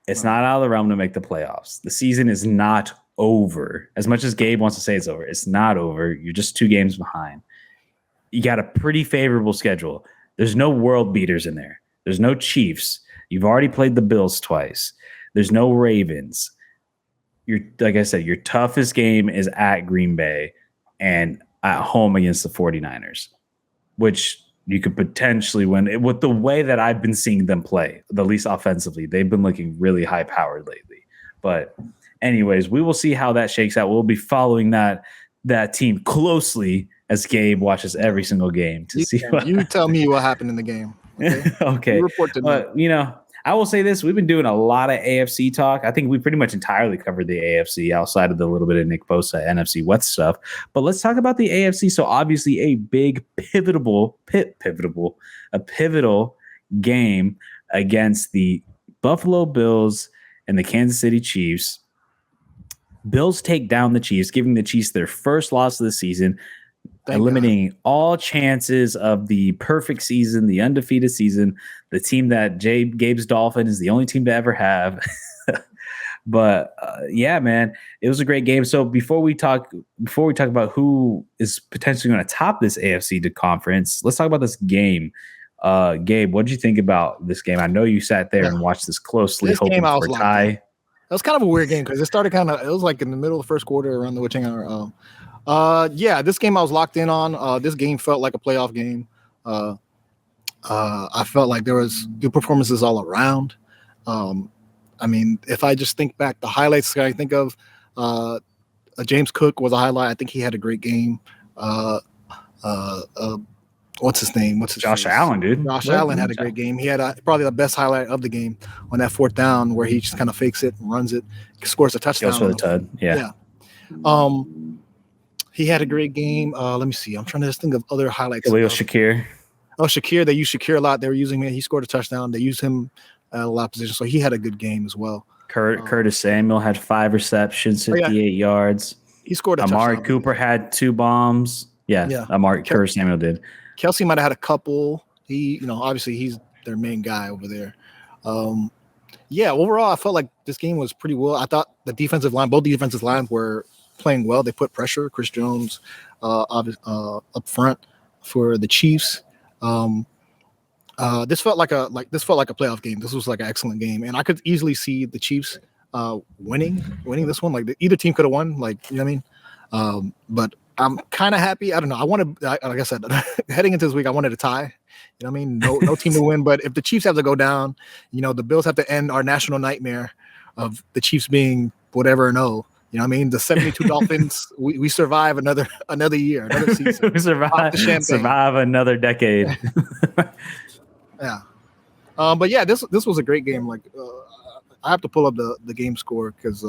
It's not out of the realm to make the playoffs. The season is not over. As much as Gabe wants to say it's over, it's not over. You're just 2 games behind. You got a pretty favorable schedule. There's no world beaters in there. There's no Chiefs. You've already played the Bills twice. There's no Ravens. Like I said, your toughest game is at Green Bay and at home against the 49ers, which you could potentially win. With the way that I've been seeing them play, the least offensively, they've been looking really high-powered lately. But anyways, we will see how that shakes out. We'll be following that team closely as Gabe watches every single game to see. You tell me what happened in the game. Okay. Okay. You report to me. But, I will say this. We've been doing a lot of AFC talk. I think we pretty much entirely covered the AFC outside of the little bit of Nick Bosa NFC West stuff. But let's talk about the AFC. So obviously a big pivotal game against the Buffalo Bills and the Kansas City Chiefs. Bills take down the Chiefs, giving the Chiefs their first loss of the season. Eliminating all chances of the perfect season, the undefeated season, the team that Gabe's Dolphin is the only team to ever have. But yeah, man, it was a great game. So before we talk about who is potentially going to top this AFC conference, let's talk about this game. Gabe, what did you think about this game? I know you sat there and watched this closely, hoping for a tie. It was kind of a weird game because it was like in the middle of the first quarter around the witching hour. This game I was locked in on. This game felt like a playoff game. I felt like there was good performances all around. I mean, if I just think back, the highlights I think of, James Cook was a highlight. I think he had a great game. Uh, what's his name? What's his Josh face? Allen, dude. Josh Allen had a great game. He had probably the best highlight of the game on that fourth down where he just kind of fakes it and runs it, scores a touchdown. Goes for the tud. Yeah. He had a great game. Let me see. I'm trying to just think of other highlights. Khalil Shakir. Oh, Shakir. They used Shakir a lot. They were using him. He scored a touchdown. They used him at a lot of positions. So he had a good game as well. Curtis Samuel had 5 receptions, 58 yards. He scored a Amari touchdown. Cooper had 2 bombs. Yeah. Curtis Samuel did. Kelsey might have had a couple. He, obviously he's their main guy over there. Overall, I felt like this game was pretty well. I thought both defensive lines were playing well. They put pressure. Chris Jones up front for the Chiefs. This felt like a playoff game. This was like an excellent game, and I could easily see the Chiefs winning this one. Like either team could have won. Like you know what I mean. But I'm kind of happy. I don't know. Like I said, heading into this week, I wanted a tie. You know what I mean? No team to win. But if the Chiefs have to go down, the Bills have to end our national nightmare of the Chiefs being whatever and oh. You know what I mean? The 72 Dolphins, we survive another year, another season. We survive another decade. Yeah. But yeah, this was a great game. Like I have to pull up the game score because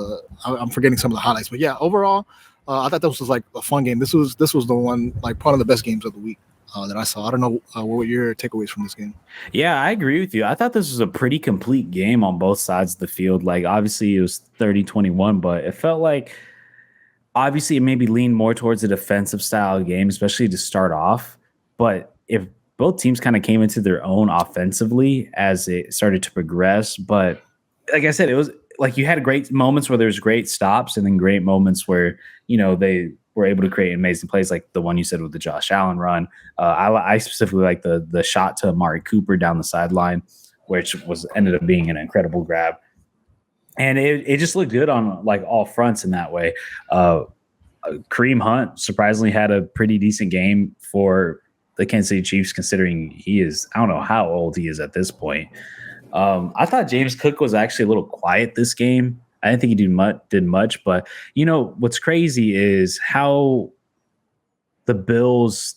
I'm forgetting some of the highlights. But yeah, overall, I thought this was like a fun game. This was the one, like part of the best games of the week that I saw. I don't know what were your takeaways from this game. Yeah, I agree with you. I thought this was a pretty complete game on both sides of the field. Like obviously it was 30-21, but it felt like obviously it maybe leaned more towards a defensive style game, especially to start off. But if both teams kind of came into their own offensively as it started to progress. But like I said, it was like you had great moments where there's great stops and then great moments where, they were able to create amazing plays like the one you said with the Josh Allen run. I specifically like the shot to Amari Cooper down the sideline, which ended up being an incredible grab. And it just looked good on like all fronts in that way. Kareem Hunt surprisingly had a pretty decent game for the Kansas City Chiefs, considering he is, I don't know how old he is at this point. I thought James Cook was actually a little quiet this game. I didn't think he did much, but what's crazy is how the Bills'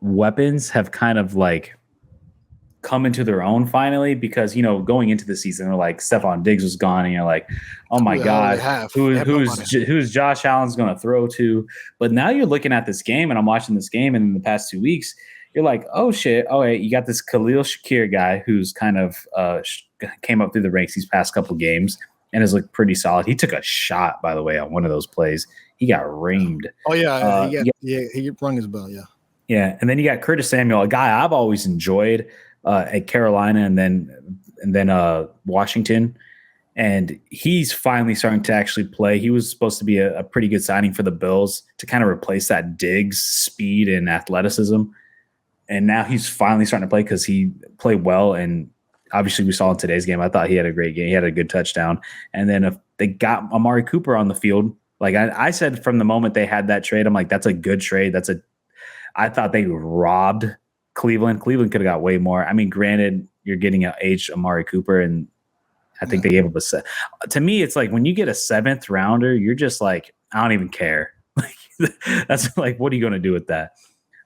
weapons have kind of like come into their own finally, because going into the season, they're like Stephon Diggs was gone, and you're like, oh my god, who's Josh Allen's going to throw to? But now you're looking at this game, and I'm watching this game, and in the past 2 weeks, you're like, oh shit, oh wait, you got this Khalil Shakir guy who's kind of came up through the ranks these past couple games and has looked pretty solid. He took a shot, by the way, on one of those plays. He got reamed. Oh yeah, he rung his bell. Yeah, and then you got Curtis Samuel, a guy I've always enjoyed at Carolina and then Washington, and he's finally starting to actually play. He was supposed to be a pretty good signing for the Bills to kind of replace that Diggs speed and athleticism, and now he's finally starting to play because he played well. And obviously, we saw in today's game, I thought he had a great game. He had a good touchdown, and then if they got Amari Cooper on the field, like I said from the moment they had that trade, I'm like, that's a good trade. I thought they robbed Cleveland. Cleveland could have got way more. I mean, granted, you're getting an aged Amari Cooper, and I think they gave up a set. To me, it's like when you get a 7th rounder, you're just like, I don't even care. Like that's like, what are you going to do with that?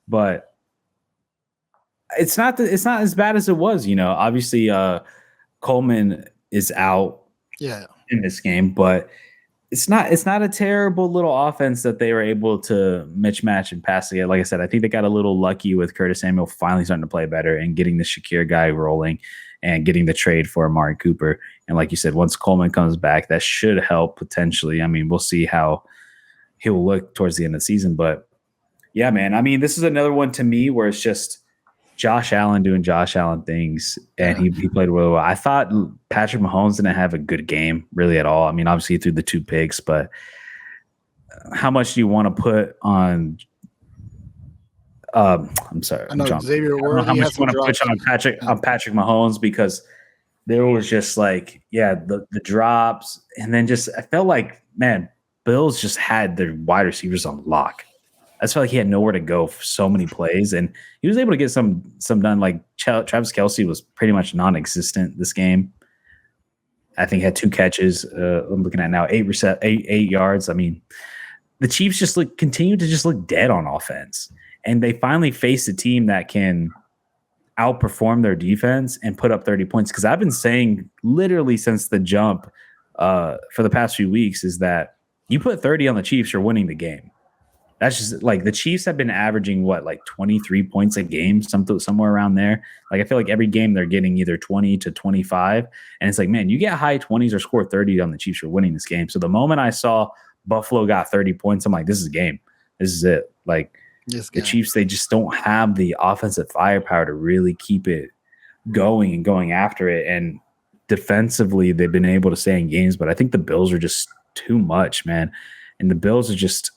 But it's not as bad as it was. Obviously, Coleman is out in this game, but it's not a terrible little offense that they were able to mismatch and pass together. Like I said, I think they got a little lucky with Curtis Samuel finally starting to play better and getting the Shakir guy rolling and getting the trade for Amari Cooper. And like you said, once Coleman comes back, that should help potentially. I mean, we'll see how he will look towards the end of the season. But yeah, man, I mean, this is another one to me where it's just Josh Allen doing Josh Allen things, and he played really well. I thought Patrick Mahomes didn't have a good game really at all. I mean, obviously he threw the 2 picks, but how much do you want to put on I'm sorry. I know John, Xavier Ward. How much you want to push on Patrick Mahomes, because there was just like, the drops, and then just I felt like, man, Bills just had their wide receivers on lock. I just felt like he had nowhere to go for so many plays, and he was able to get some done. Like Travis Kelce was pretty much non-existent this game. I think had 2 catches. I'm looking at now 8 yards. I mean, the Chiefs just continue to just look dead on offense, and they finally face a team that can outperform their defense and put up 30 points. Because I've been saying literally since the jump for the past few weeks is that you put 30 on the Chiefs, you're winning the game. That's just like the Chiefs have been averaging 23 points a game, somewhere around there. Like I feel like every game they're getting either 20 to 25. And it's like, man, you get high 20s or score 30 on the Chiefs, you're winning this game. So the moment I saw Buffalo got 30 points, I'm like, this is a game. This is it. Like the Chiefs, they just don't have the offensive firepower to really keep it going and going after it. And defensively, they've been able to stay in games, but I think the Bills are just too much, man. And the Bills are just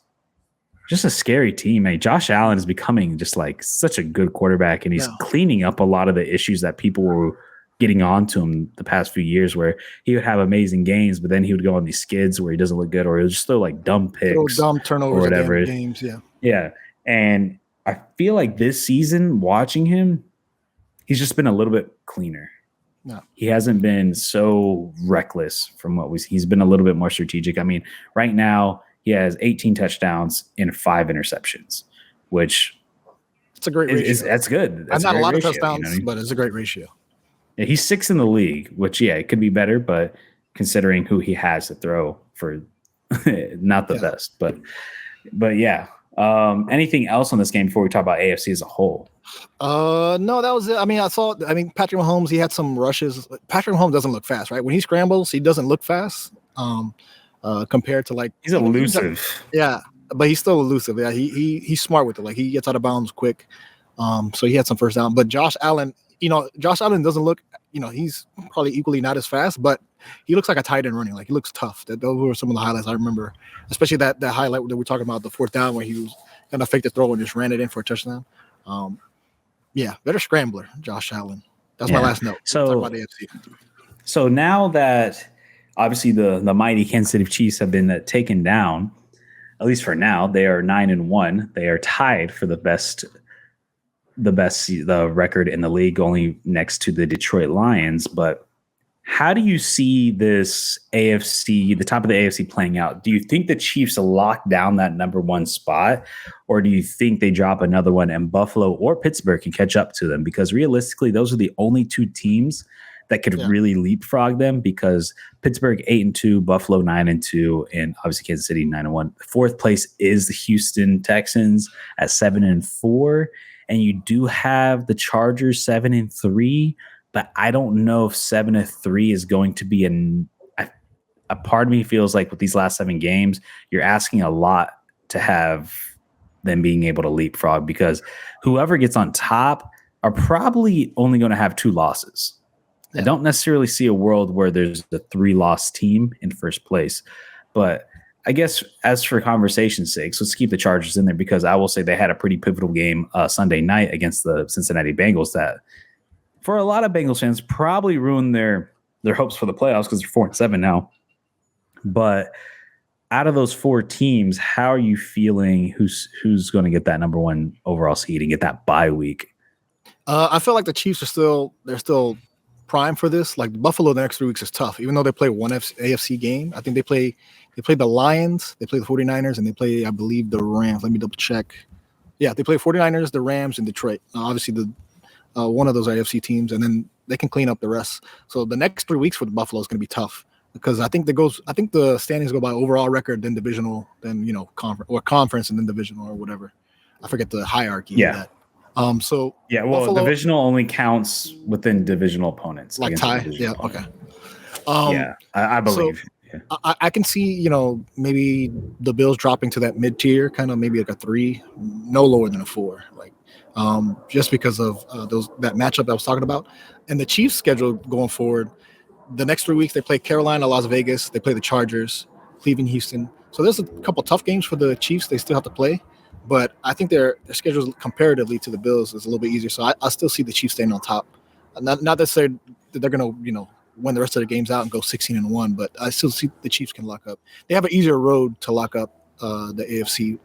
a scary team. Hey, Josh Allen is becoming just like such a good quarterback, and he's cleaning up a lot of the issues that people were getting onto him the past few years, where he would have amazing games, but then he would go on these skids where he doesn't look good, or he'll just throw like dumb picks, dumb turnovers, or whatever. Games, yeah. And I feel like this season, watching him, he's just been a little bit cleaner. No. He hasn't been so reckless from he's been a little bit more strategic. I mean, right now, he has 18 touchdowns and 5 interceptions, which it's a great ratio. That's good. That's not a lot ratio, of touchdowns, but it's a great ratio. Yeah, he's 6th in the league, which it could be better, but considering who he has to throw for, not the best. But yeah. Anything else on this game before we talk about AFC as a whole? No, that was it. I mean, Patrick Mahomes, he had some rushes. Patrick Mahomes doesn't look fast, right? When he scrambles, he doesn't look fast. Compared to he's elusive. But he's still elusive. Yeah, he's smart with it. Like he gets out of bounds quick. So he had some first down. But Josh Allen doesn't look, he's probably equally not as fast, but he looks like a tight end running. Like he looks tough. Those were some of the highlights I remember, especially that highlight that we're talking about, the 4th down where he was gonna fake the throw and just ran it in for a touchdown. Better scrambler, Josh Allen. That's my last note. So talk about AFC. So now that obviously the mighty Kansas City Chiefs have been taken down, at least for now, they are 9-1. They are tied for the best record in the league, only next to the Detroit Lions. But how do you see this AFC, the top of the AFC, playing out? Do you think the Chiefs lock down that number 1 spot, or do you think they drop another one and Buffalo or Pittsburgh can catch up to them? Because realistically, those are the only 2 teams that could really leapfrog them, because Pittsburgh 8-2, Buffalo 9-2, and obviously Kansas City 9-1. 4th place is the Houston Texans at 7-4, and you do have the Chargers 7-3, but I don't know if 7-3 is going to be a part of me feels like with these last 7 games, you're asking a lot to have them being able to leapfrog, because whoever gets on top are probably only going to have 2 losses. I don't necessarily see a world where there's a 3-loss team in first place. But I guess as for conversation's sake, let's keep the Chargers in there, because I will say they had a pretty pivotal game Sunday night against the Cincinnati Bengals that, for a lot of Bengals fans, probably ruined their hopes for the playoffs, because they're 4-7 now. But out of those 4 teams, how are you feeling? Who's going to get that number 1 overall seed and get that bye week? I feel like the Chiefs they're still prime for this. Like Buffalo, the next 3 weeks is tough, even though they play one AFC game. I think they play the Lions, they play the 49ers, and they play, I believe, the Rams. Let me double check. Yeah, they play 49ers, the Rams, and Detroit. Obviously, the one of those AFC teams, and then they can clean up the rest. So the next 3 weeks for the Buffalo is going to be tough, because I think the standings go by overall record, then divisional, then conference, and then divisional or whatever. I forget the hierarchy of that. Buffalo, divisional only counts within divisional opponents, like tie. Yeah, opponent. Okay. I believe. So I can see, maybe the Bills dropping to that mid tier, kind of maybe like a 3, no lower than a 4, like just because of that matchup I was talking about, and the Chiefs' schedule going forward. The next 3 weeks they play Carolina, Las Vegas, they play the Chargers, Cleveland, Houston. So there's a couple tough games for the Chiefs they still have to play. But I think their schedule comparatively to the Bills is a little bit easier. So I still see the Chiefs staying on top. Not that they're going to, win the rest of the games out and go 16-1, but I still see the Chiefs can lock up. They have an easier road to lock up the AFC.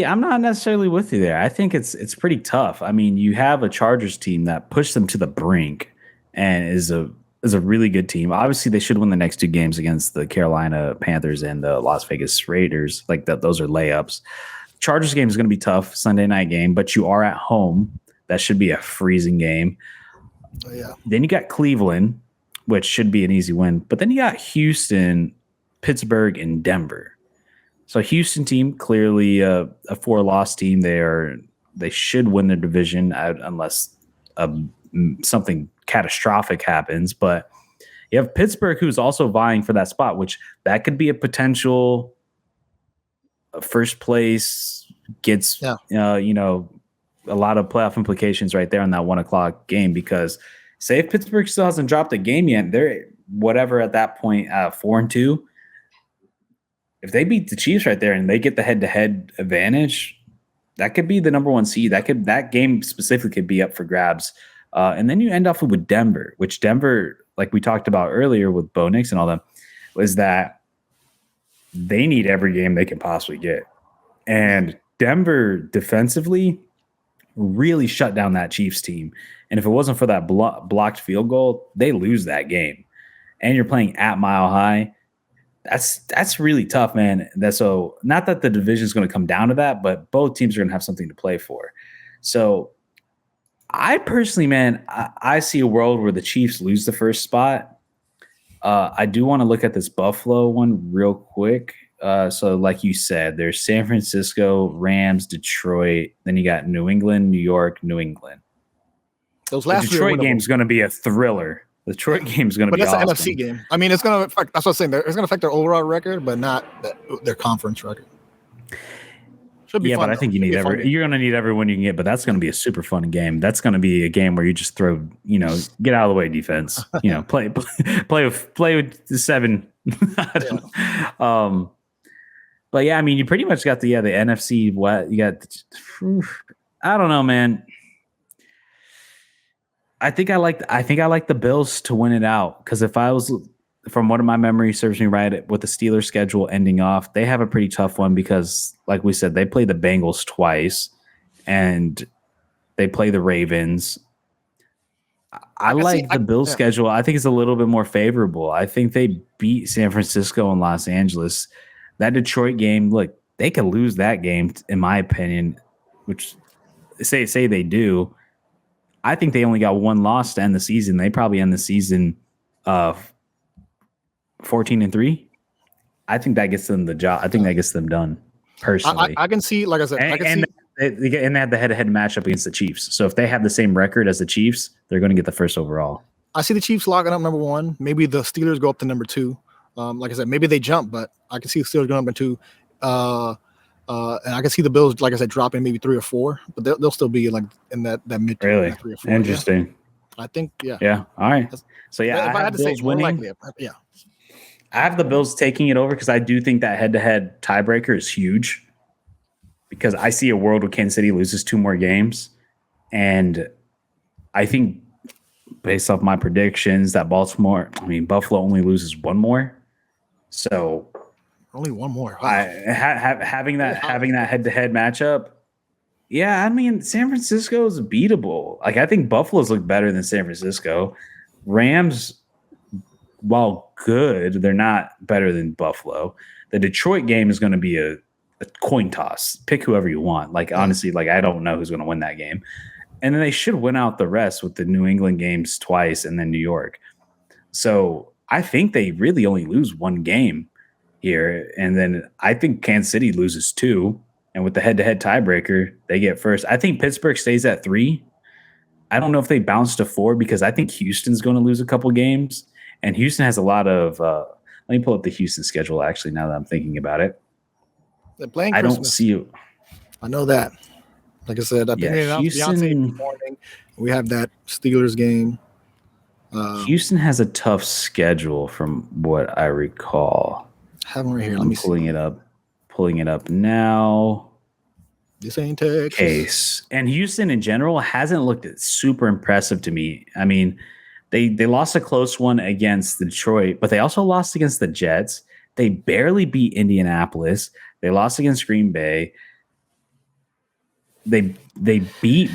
I'm not necessarily with you there. I think it's pretty tough. I mean, you have a Chargers team that pushed them to the brink and is a is a really good team. Obviously, they should win the next 2 games against the Carolina Panthers and the Las Vegas Raiders. Like that, those are layups. Chargers game is going to be tough, Sunday night game, but you are at home. That should be a freezing game. Oh, yeah. Then you got Cleveland, which should be an easy win. But then you got Houston, Pittsburgh, and Denver. So Houston team, clearly a 4-loss team. They should win their division unless something catastrophic happens. But you have Pittsburgh, who's also vying for that spot, which that could be a potential first place, gets a lot of playoff implications right there on that 1:00 game. Because say if Pittsburgh still hasn't dropped a game yet, they're whatever at that point, 4-2. If they beat the Chiefs right there and they get the head-to-head advantage, that could be the number 1 seed. That game specifically could be up for grabs. And then you end off with Denver, which Denver, like we talked about earlier with Bo Nix and all that, was that they need every game they can possibly get. And Denver defensively really shut down that Chiefs team. And if it wasn't for that blocked field goal, they lose that game. And you're playing at Mile High. That's really tough, man. So not that the division is going to come down to that, but both teams are going to have something to play for. So I personally, man, I see a world where the Chiefs lose the first spot. I do want to look at this Buffalo one real quick. So like you said, there's San Francisco, Rams, Detroit. Then you got New England, New York, New England. Those last the Detroit game is going to be a thriller. The Detroit game is going to be awesome. But that's an NFC game. I mean, it's going to affect. That's what I'm saying. It's going to affect their overall record, but not their conference record. Should be fun, but I think you're going to need everyone you can get. But that's going to be a super fun game. That's going to be a game where you just throw, get out of the way defense. Play with the 7. But yeah, I mean, you pretty much got the NFC. What you got? I don't know, man. I think I like the Bills to win it out, because if I was, from what my memory serves me right, with the Steelers schedule ending off, they have a pretty tough one because, like we said, they play the Bengals twice and they play the Ravens. I like the Bills schedule. I think it's a little bit more favorable. I think they beat San Francisco and Los Angeles. That Detroit game, look, they could lose that game, in my opinion, which say they do. I think they only got 1 loss to end the season. They probably end the season 14-3. I think that gets them the job. I think that gets them done, personally. I can see, like I said, they have the head-to-head matchup against the Chiefs. So if they have the same record as the Chiefs, they're going to get the first overall. I see the Chiefs locking up number 1. Maybe the Steelers go up to number 2. Like I said, maybe they jump, but I can see the Steelers going up to 2. And I can see the Bills, like I said, dropping maybe 3 or 4, but they'll still be like in that mid. Really 3 or 4. interesting. Yeah. I think, yeah. Yeah. All right. So yeah, if I had to say winning. Likely, yeah. I have the Bills taking it over because I do think that head-to-head tiebreaker is huge. Because I see a world where Kansas City loses 2 more games, and I think, based off my predictions, that Buffalo only loses 1 more. So. Only 1 more. Wow. Having that head-to-head matchup, yeah. I mean, San Francisco is beatable. Like, I think Buffalo's look better than San Francisco. Rams, while good, they're not better than Buffalo. The Detroit game is going to be a coin toss. Pick whoever you want. Like, honestly, I don't know who's going to win that game. And then they should win out the rest with the New England games twice and then New York. So I think they really only lose 1 game here, and then I think Kansas City loses 2, and with the head-to-head tiebreaker, they get first. I think Pittsburgh stays at 3. I don't know if they bounce to 4 because I think Houston's going to lose a couple games, and Houston has a lot of. Let me pull up the Houston schedule. Actually, now that I'm thinking about it, they're playing I Christmas. don't see you. I know that. Like I said, I've been Houston. Beyonce in the morning. We have that Steelers game. Houston has a tough schedule, from what I recall. Have them right here. Let me pulling it up. Pulling it up now. This ain't Texas. Case. And Houston in general hasn't looked super impressive to me. I mean, they lost a close one against Detroit, but they also lost against the Jets. They barely beat Indianapolis. They lost against Green Bay. They beat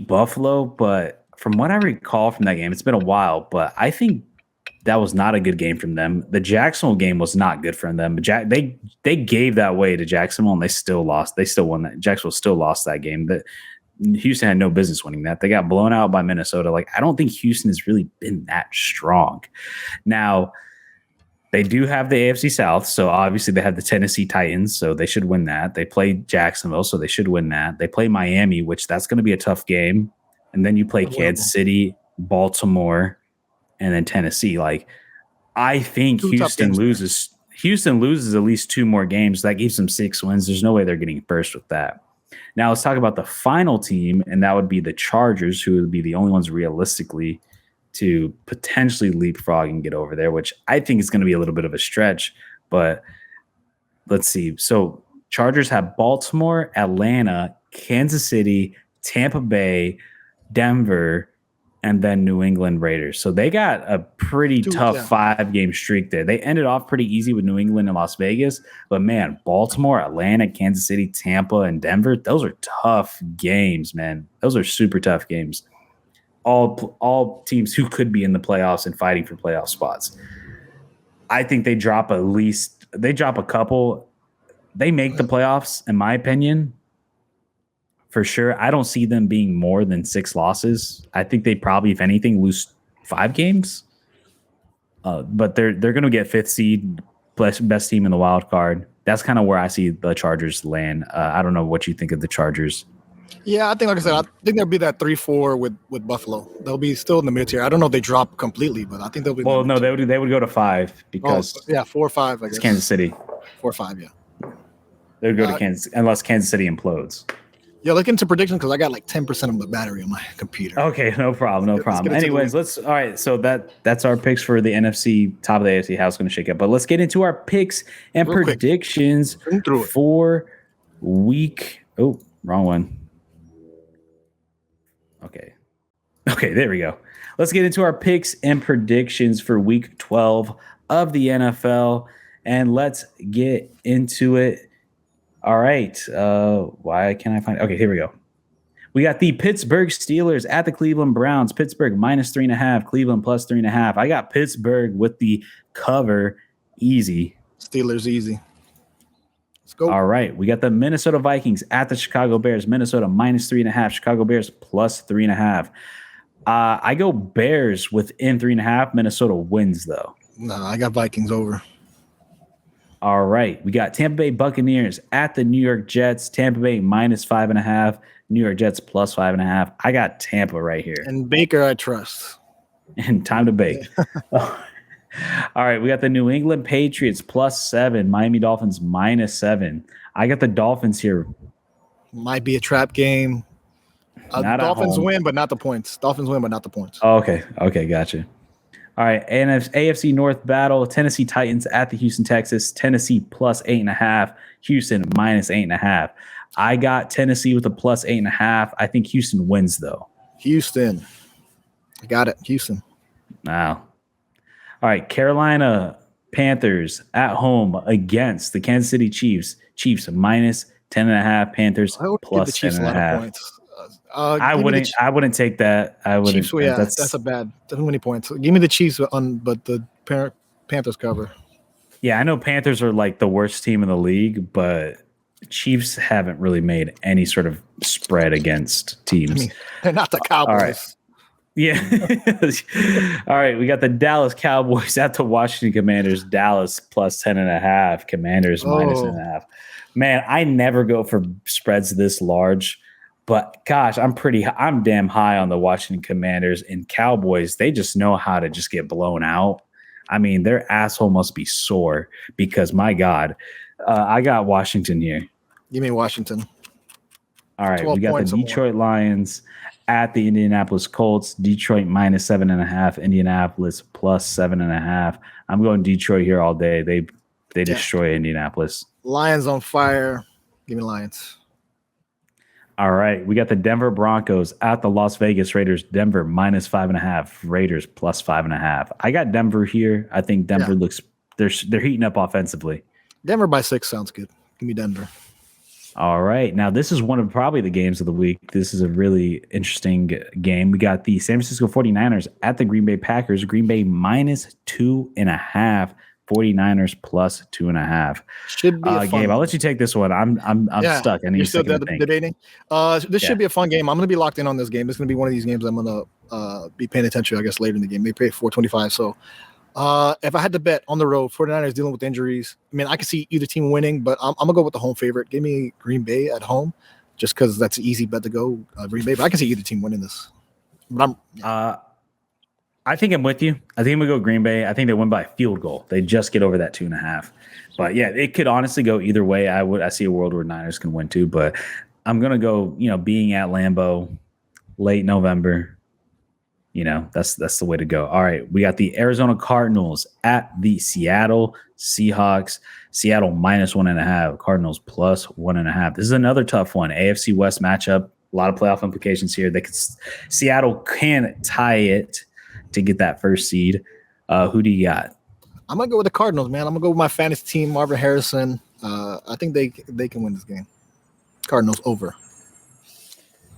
Buffalo, but from what I recall from that game, it's been a while, but I think that was not a good game from them. The Jacksonville game was not good from them. They gave that way to Jacksonville, and they still lost. They still won that. Jacksonville still lost that game. But Houston had no business winning that. They got blown out by Minnesota. Like, I don't think Houston has really been that strong. Now, they do have the AFC South, so obviously they have the Tennessee Titans, so they should win that. They play Jacksonville, so they should win that. They play Miami, which that's going to be a tough game. And then you play Kansas City, Baltimore, and then Tennessee. Like, I think Houston loses. Houston loses at least 2 more games. That gives them 6 wins. There's no way they're getting first with that. Now let's talk about the final team, and that would be the Chargers, who would be the only ones realistically to potentially leapfrog and get over there, which I think is going to be a little bit of a stretch. But let's see. So Chargers have Baltimore, Atlanta, Kansas City, Tampa Bay, Denver, and then New England Raiders. So they got a pretty tough 5-game streak there. They ended off pretty easy with New England and Las Vegas. But, man, Baltimore, Atlanta, Kansas City, Tampa, and Denver, those are tough games, man. Those are super tough games. All teams who could be in the playoffs and fighting for playoff spots. I think they drop a couple. They make the playoffs, in my opinion. For sure. I don't see them being more than 6 losses. I think they probably, if anything, lose 5 games. But they're going to get 5th seed, best team in the wild card. That's kind of where I see the Chargers land. I don't know what you think of the Chargers. Yeah, I think, like I said, I think there'll be that 3-4 with Buffalo. They'll be still in the mid tier. I don't know if they drop completely, but I think they'll be. Well, no, they would go to 5 because 4 or 5. I guess it's Kansas City. 4 or 5, yeah. They would go to Kansas unless Kansas City implodes. Yeah, look into predictions because I got like 10% of the battery on my computer. Okay, no problem. Anyways, all right. So that's our picks for the NFC, top of the AFC. How it's going to shake up. But let's get into our picks and predictions for week. Oh, wrong one. Okay, there we go. Let's get into our picks and predictions for week 12 of the NFL, and let's get into it. All right. Why can't I find it? Okay, here we go. We got the Pittsburgh Steelers at the Cleveland Browns. Pittsburgh -3.5, Cleveland +3.5. I got Pittsburgh with the cover. Easy. Steelers easy. Let's go. All right. We got the Minnesota Vikings at the Chicago Bears. Minnesota -3.5, Chicago Bears +3.5. I go Bears within 3.5. Minnesota wins, though. No, I got Vikings over. All right. We got Tampa Bay Buccaneers at the New York Jets. Tampa Bay -5.5. New York Jets +5.5. I got Tampa right here. And Baker, I trust. And time to bake. All right. We got the New England Patriots +7. Miami Dolphins -7. I got the Dolphins here. Might be a trap game. Dolphins win, but not the points. Oh, okay. Gotcha. All right, AFC North battle, Tennessee Titans at the Houston Texans. Tennessee +8.5, Houston -8.5. I got Tennessee with a +8.5. I think Houston wins, though. Houston. I got it, Houston. Wow. All right, Carolina Panthers at home against the Kansas City Chiefs. Chiefs -10.5, Panthers +10.5. I wouldn't take that. I wouldn't. Chiefs, yeah, that's a bad. Too many points. Give me the Chiefs but the Panthers cover. Yeah, I know Panthers are like the worst team in the league, but Chiefs haven't really made any sort of spread against teams. I mean, they're not the Cowboys. All right. Yeah. All right. We got the Dallas Cowboys at the Washington Commanders. Dallas +10.5. Commanders -10.5. Man, I never go for spreads this large. But gosh, I'm damn high on the Washington Commanders and Cowboys. They just know how to just get blown out. I mean, their asshole must be sore because my God, I got Washington here. Give me Washington. All right, we got the Detroit Lions at the Indianapolis Colts. Detroit -7.5, Indianapolis +7.5. I'm going Detroit here all day. They destroy Indianapolis. Lions on fire. Give me Lions. All right, we got the Denver Broncos at the Las Vegas Raiders. Denver -5.5, Raiders +5.5. I got Denver here. I think Denver looks they're heating up offensively. Denver by 6 sounds good. Give me Denver. All right. Now, this is one of probably the games of the week. This is a really interesting game. We got the San Francisco 49ers at the Green Bay Packers. Green Bay minus 2.5. 49ers plus 2.5. Should be a fun Gabe, I'll one. let you take this one. I'm stuck. I need You're a still second to think. debating. This should be a fun game. I'm going to be locked in on this game. It's going to be one of these games I'm going to be paying attention to, I guess, later in the game. They pay $4.25. So if I had to bet on the road, 49ers dealing with injuries, I mean, I can see either team winning, but I'm going to go with the home favorite. Give me Green Bay at home just because that's an easy bet to go Green Bay. But I can see either team winning this. But I think I'm with you. I think I'm going to go Green Bay. I think they win by a field goal. They just get over that 2.5. But yeah, it could honestly go either way. I see a world where Niners can win too, but I'm going to go, being at Lambeau late November, that's the way to go. All right. We got the Arizona Cardinals at the Seattle Seahawks. Seattle minus 1.5, Cardinals plus 1.5. This is another tough one. AFC West matchup. A lot of playoff implications here. Seattle can tie it to get that first seed. Who do you got? I'm gonna go with the Cardinals, man. I'm gonna go with my fantasy team, Marvin Harrison. I think they can win this game. Cardinals over.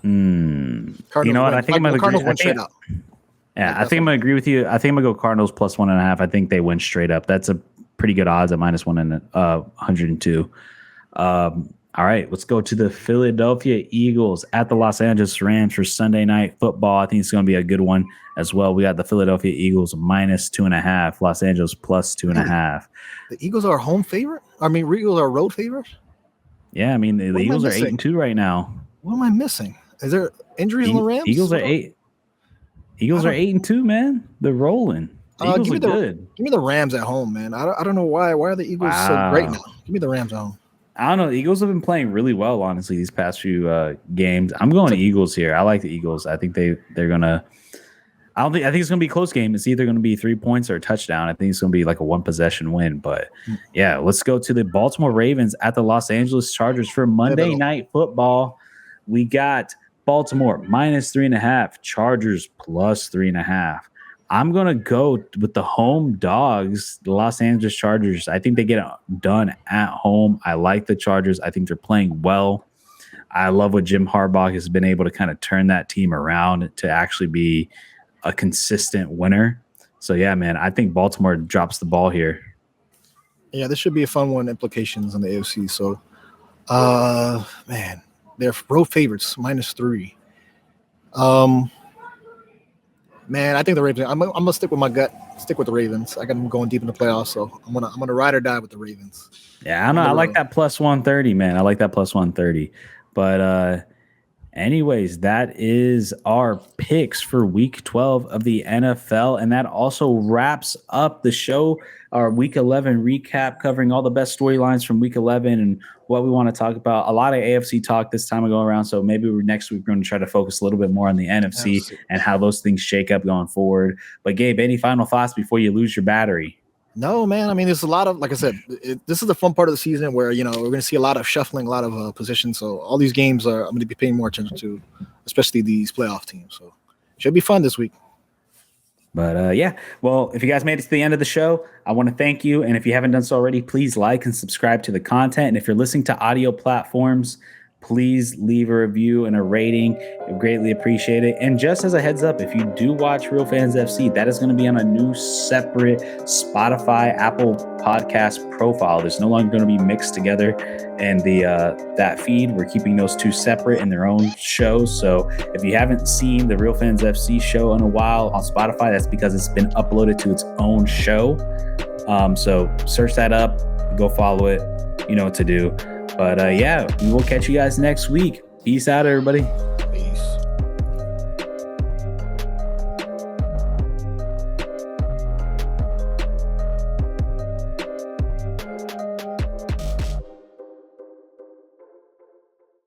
Cardinals you know what? Win. I think I'm gonna Cardinals agree. win straight up. Yeah, I think I'm gonna agree with you. I think I'm gonna go Cardinals plus 1.5. I think they win straight up. That's a pretty good odds at minus 102. All right, let's go to the Philadelphia Eagles at the Los Angeles Rams for Sunday Night Football. I think it's going to be a good one as well. We got the Philadelphia Eagles minus 2.5, Los Angeles plus 2.5. The Eagles are home favorite? I mean, Eagles are road favorite? Yeah, I mean, the Eagles are 8-2 right now. What am I missing? Is there injuries on the Rams? Eagles are 8. Eagles are 8-2, man. They're rolling. The Eagles are good. Give me the Rams at home, man. I don't know why. Why are the Eagles so great now? Give me the Rams at home. I don't know. The Eagles have been playing really well, honestly, these past few games. I'm going to Eagles here. I like the Eagles. I think they're gonna. I think it's gonna be a close game. It's either gonna be 3 points or a touchdown. I think it's gonna be like a 1-possession win. But yeah, let's go to the Baltimore Ravens at the Los Angeles Chargers for Monday Night Football. We got Baltimore minus 3.5, Chargers plus 3.5. I'm going to go with the home dogs, the Los Angeles Chargers. I think they get it done at home. I like the Chargers. I think they're playing well. I love what Jim Harbaugh has been able to kind of turn that team around to actually be a consistent winner. So, yeah, man, I think Baltimore drops the ball here. Yeah, this should be a fun one, implications on the AFC. So, man, they're road favorites, minus 3. Man, I think the Ravens. I'm gonna stick with my gut. Stick with the Ravens. I got them going deep in the playoffs, so I'm gonna ride or die with the Ravens. Yeah, I don't know. I like that plus 130, man. I like that plus 130. But anyways, that is our picks for Week 12 of the NFL, and that also wraps up the show. Our Week 11 recap, covering all the best storylines from Week 11 and what we want to talk about. A lot of AFC talk this time around, so maybe next week we're going to try to focus a little bit more on the NFC and how those things shake up going forward. But Gabe, any final thoughts before you lose your battery? No, man. I mean, there's a lot of, like I said, this is the fun part of the season where, we're going to see a lot of shuffling, a lot of positions. So all these games I'm going to be paying more attention to, especially these playoff teams. So it should be fun this week. But yeah, well, if you guys made it to the end of the show, I want to thank you. And if you haven't done so already, please like and subscribe to the content. And if you're listening to audio platforms, please leave a review and a rating. I greatly appreciate it. And just as a heads up, if you do watch Real Fans FC, that is going to be on a new separate Spotify, Apple Podcast profile. There's no longer going to be mixed together in the that feed. We're keeping those two separate in their own shows. So if you haven't seen the Real Fans FC show in a while on Spotify, that's because it's been uploaded to its own show. So search that up, go follow it. You know what to do. But yeah, we will catch you guys next week. Peace out, everybody.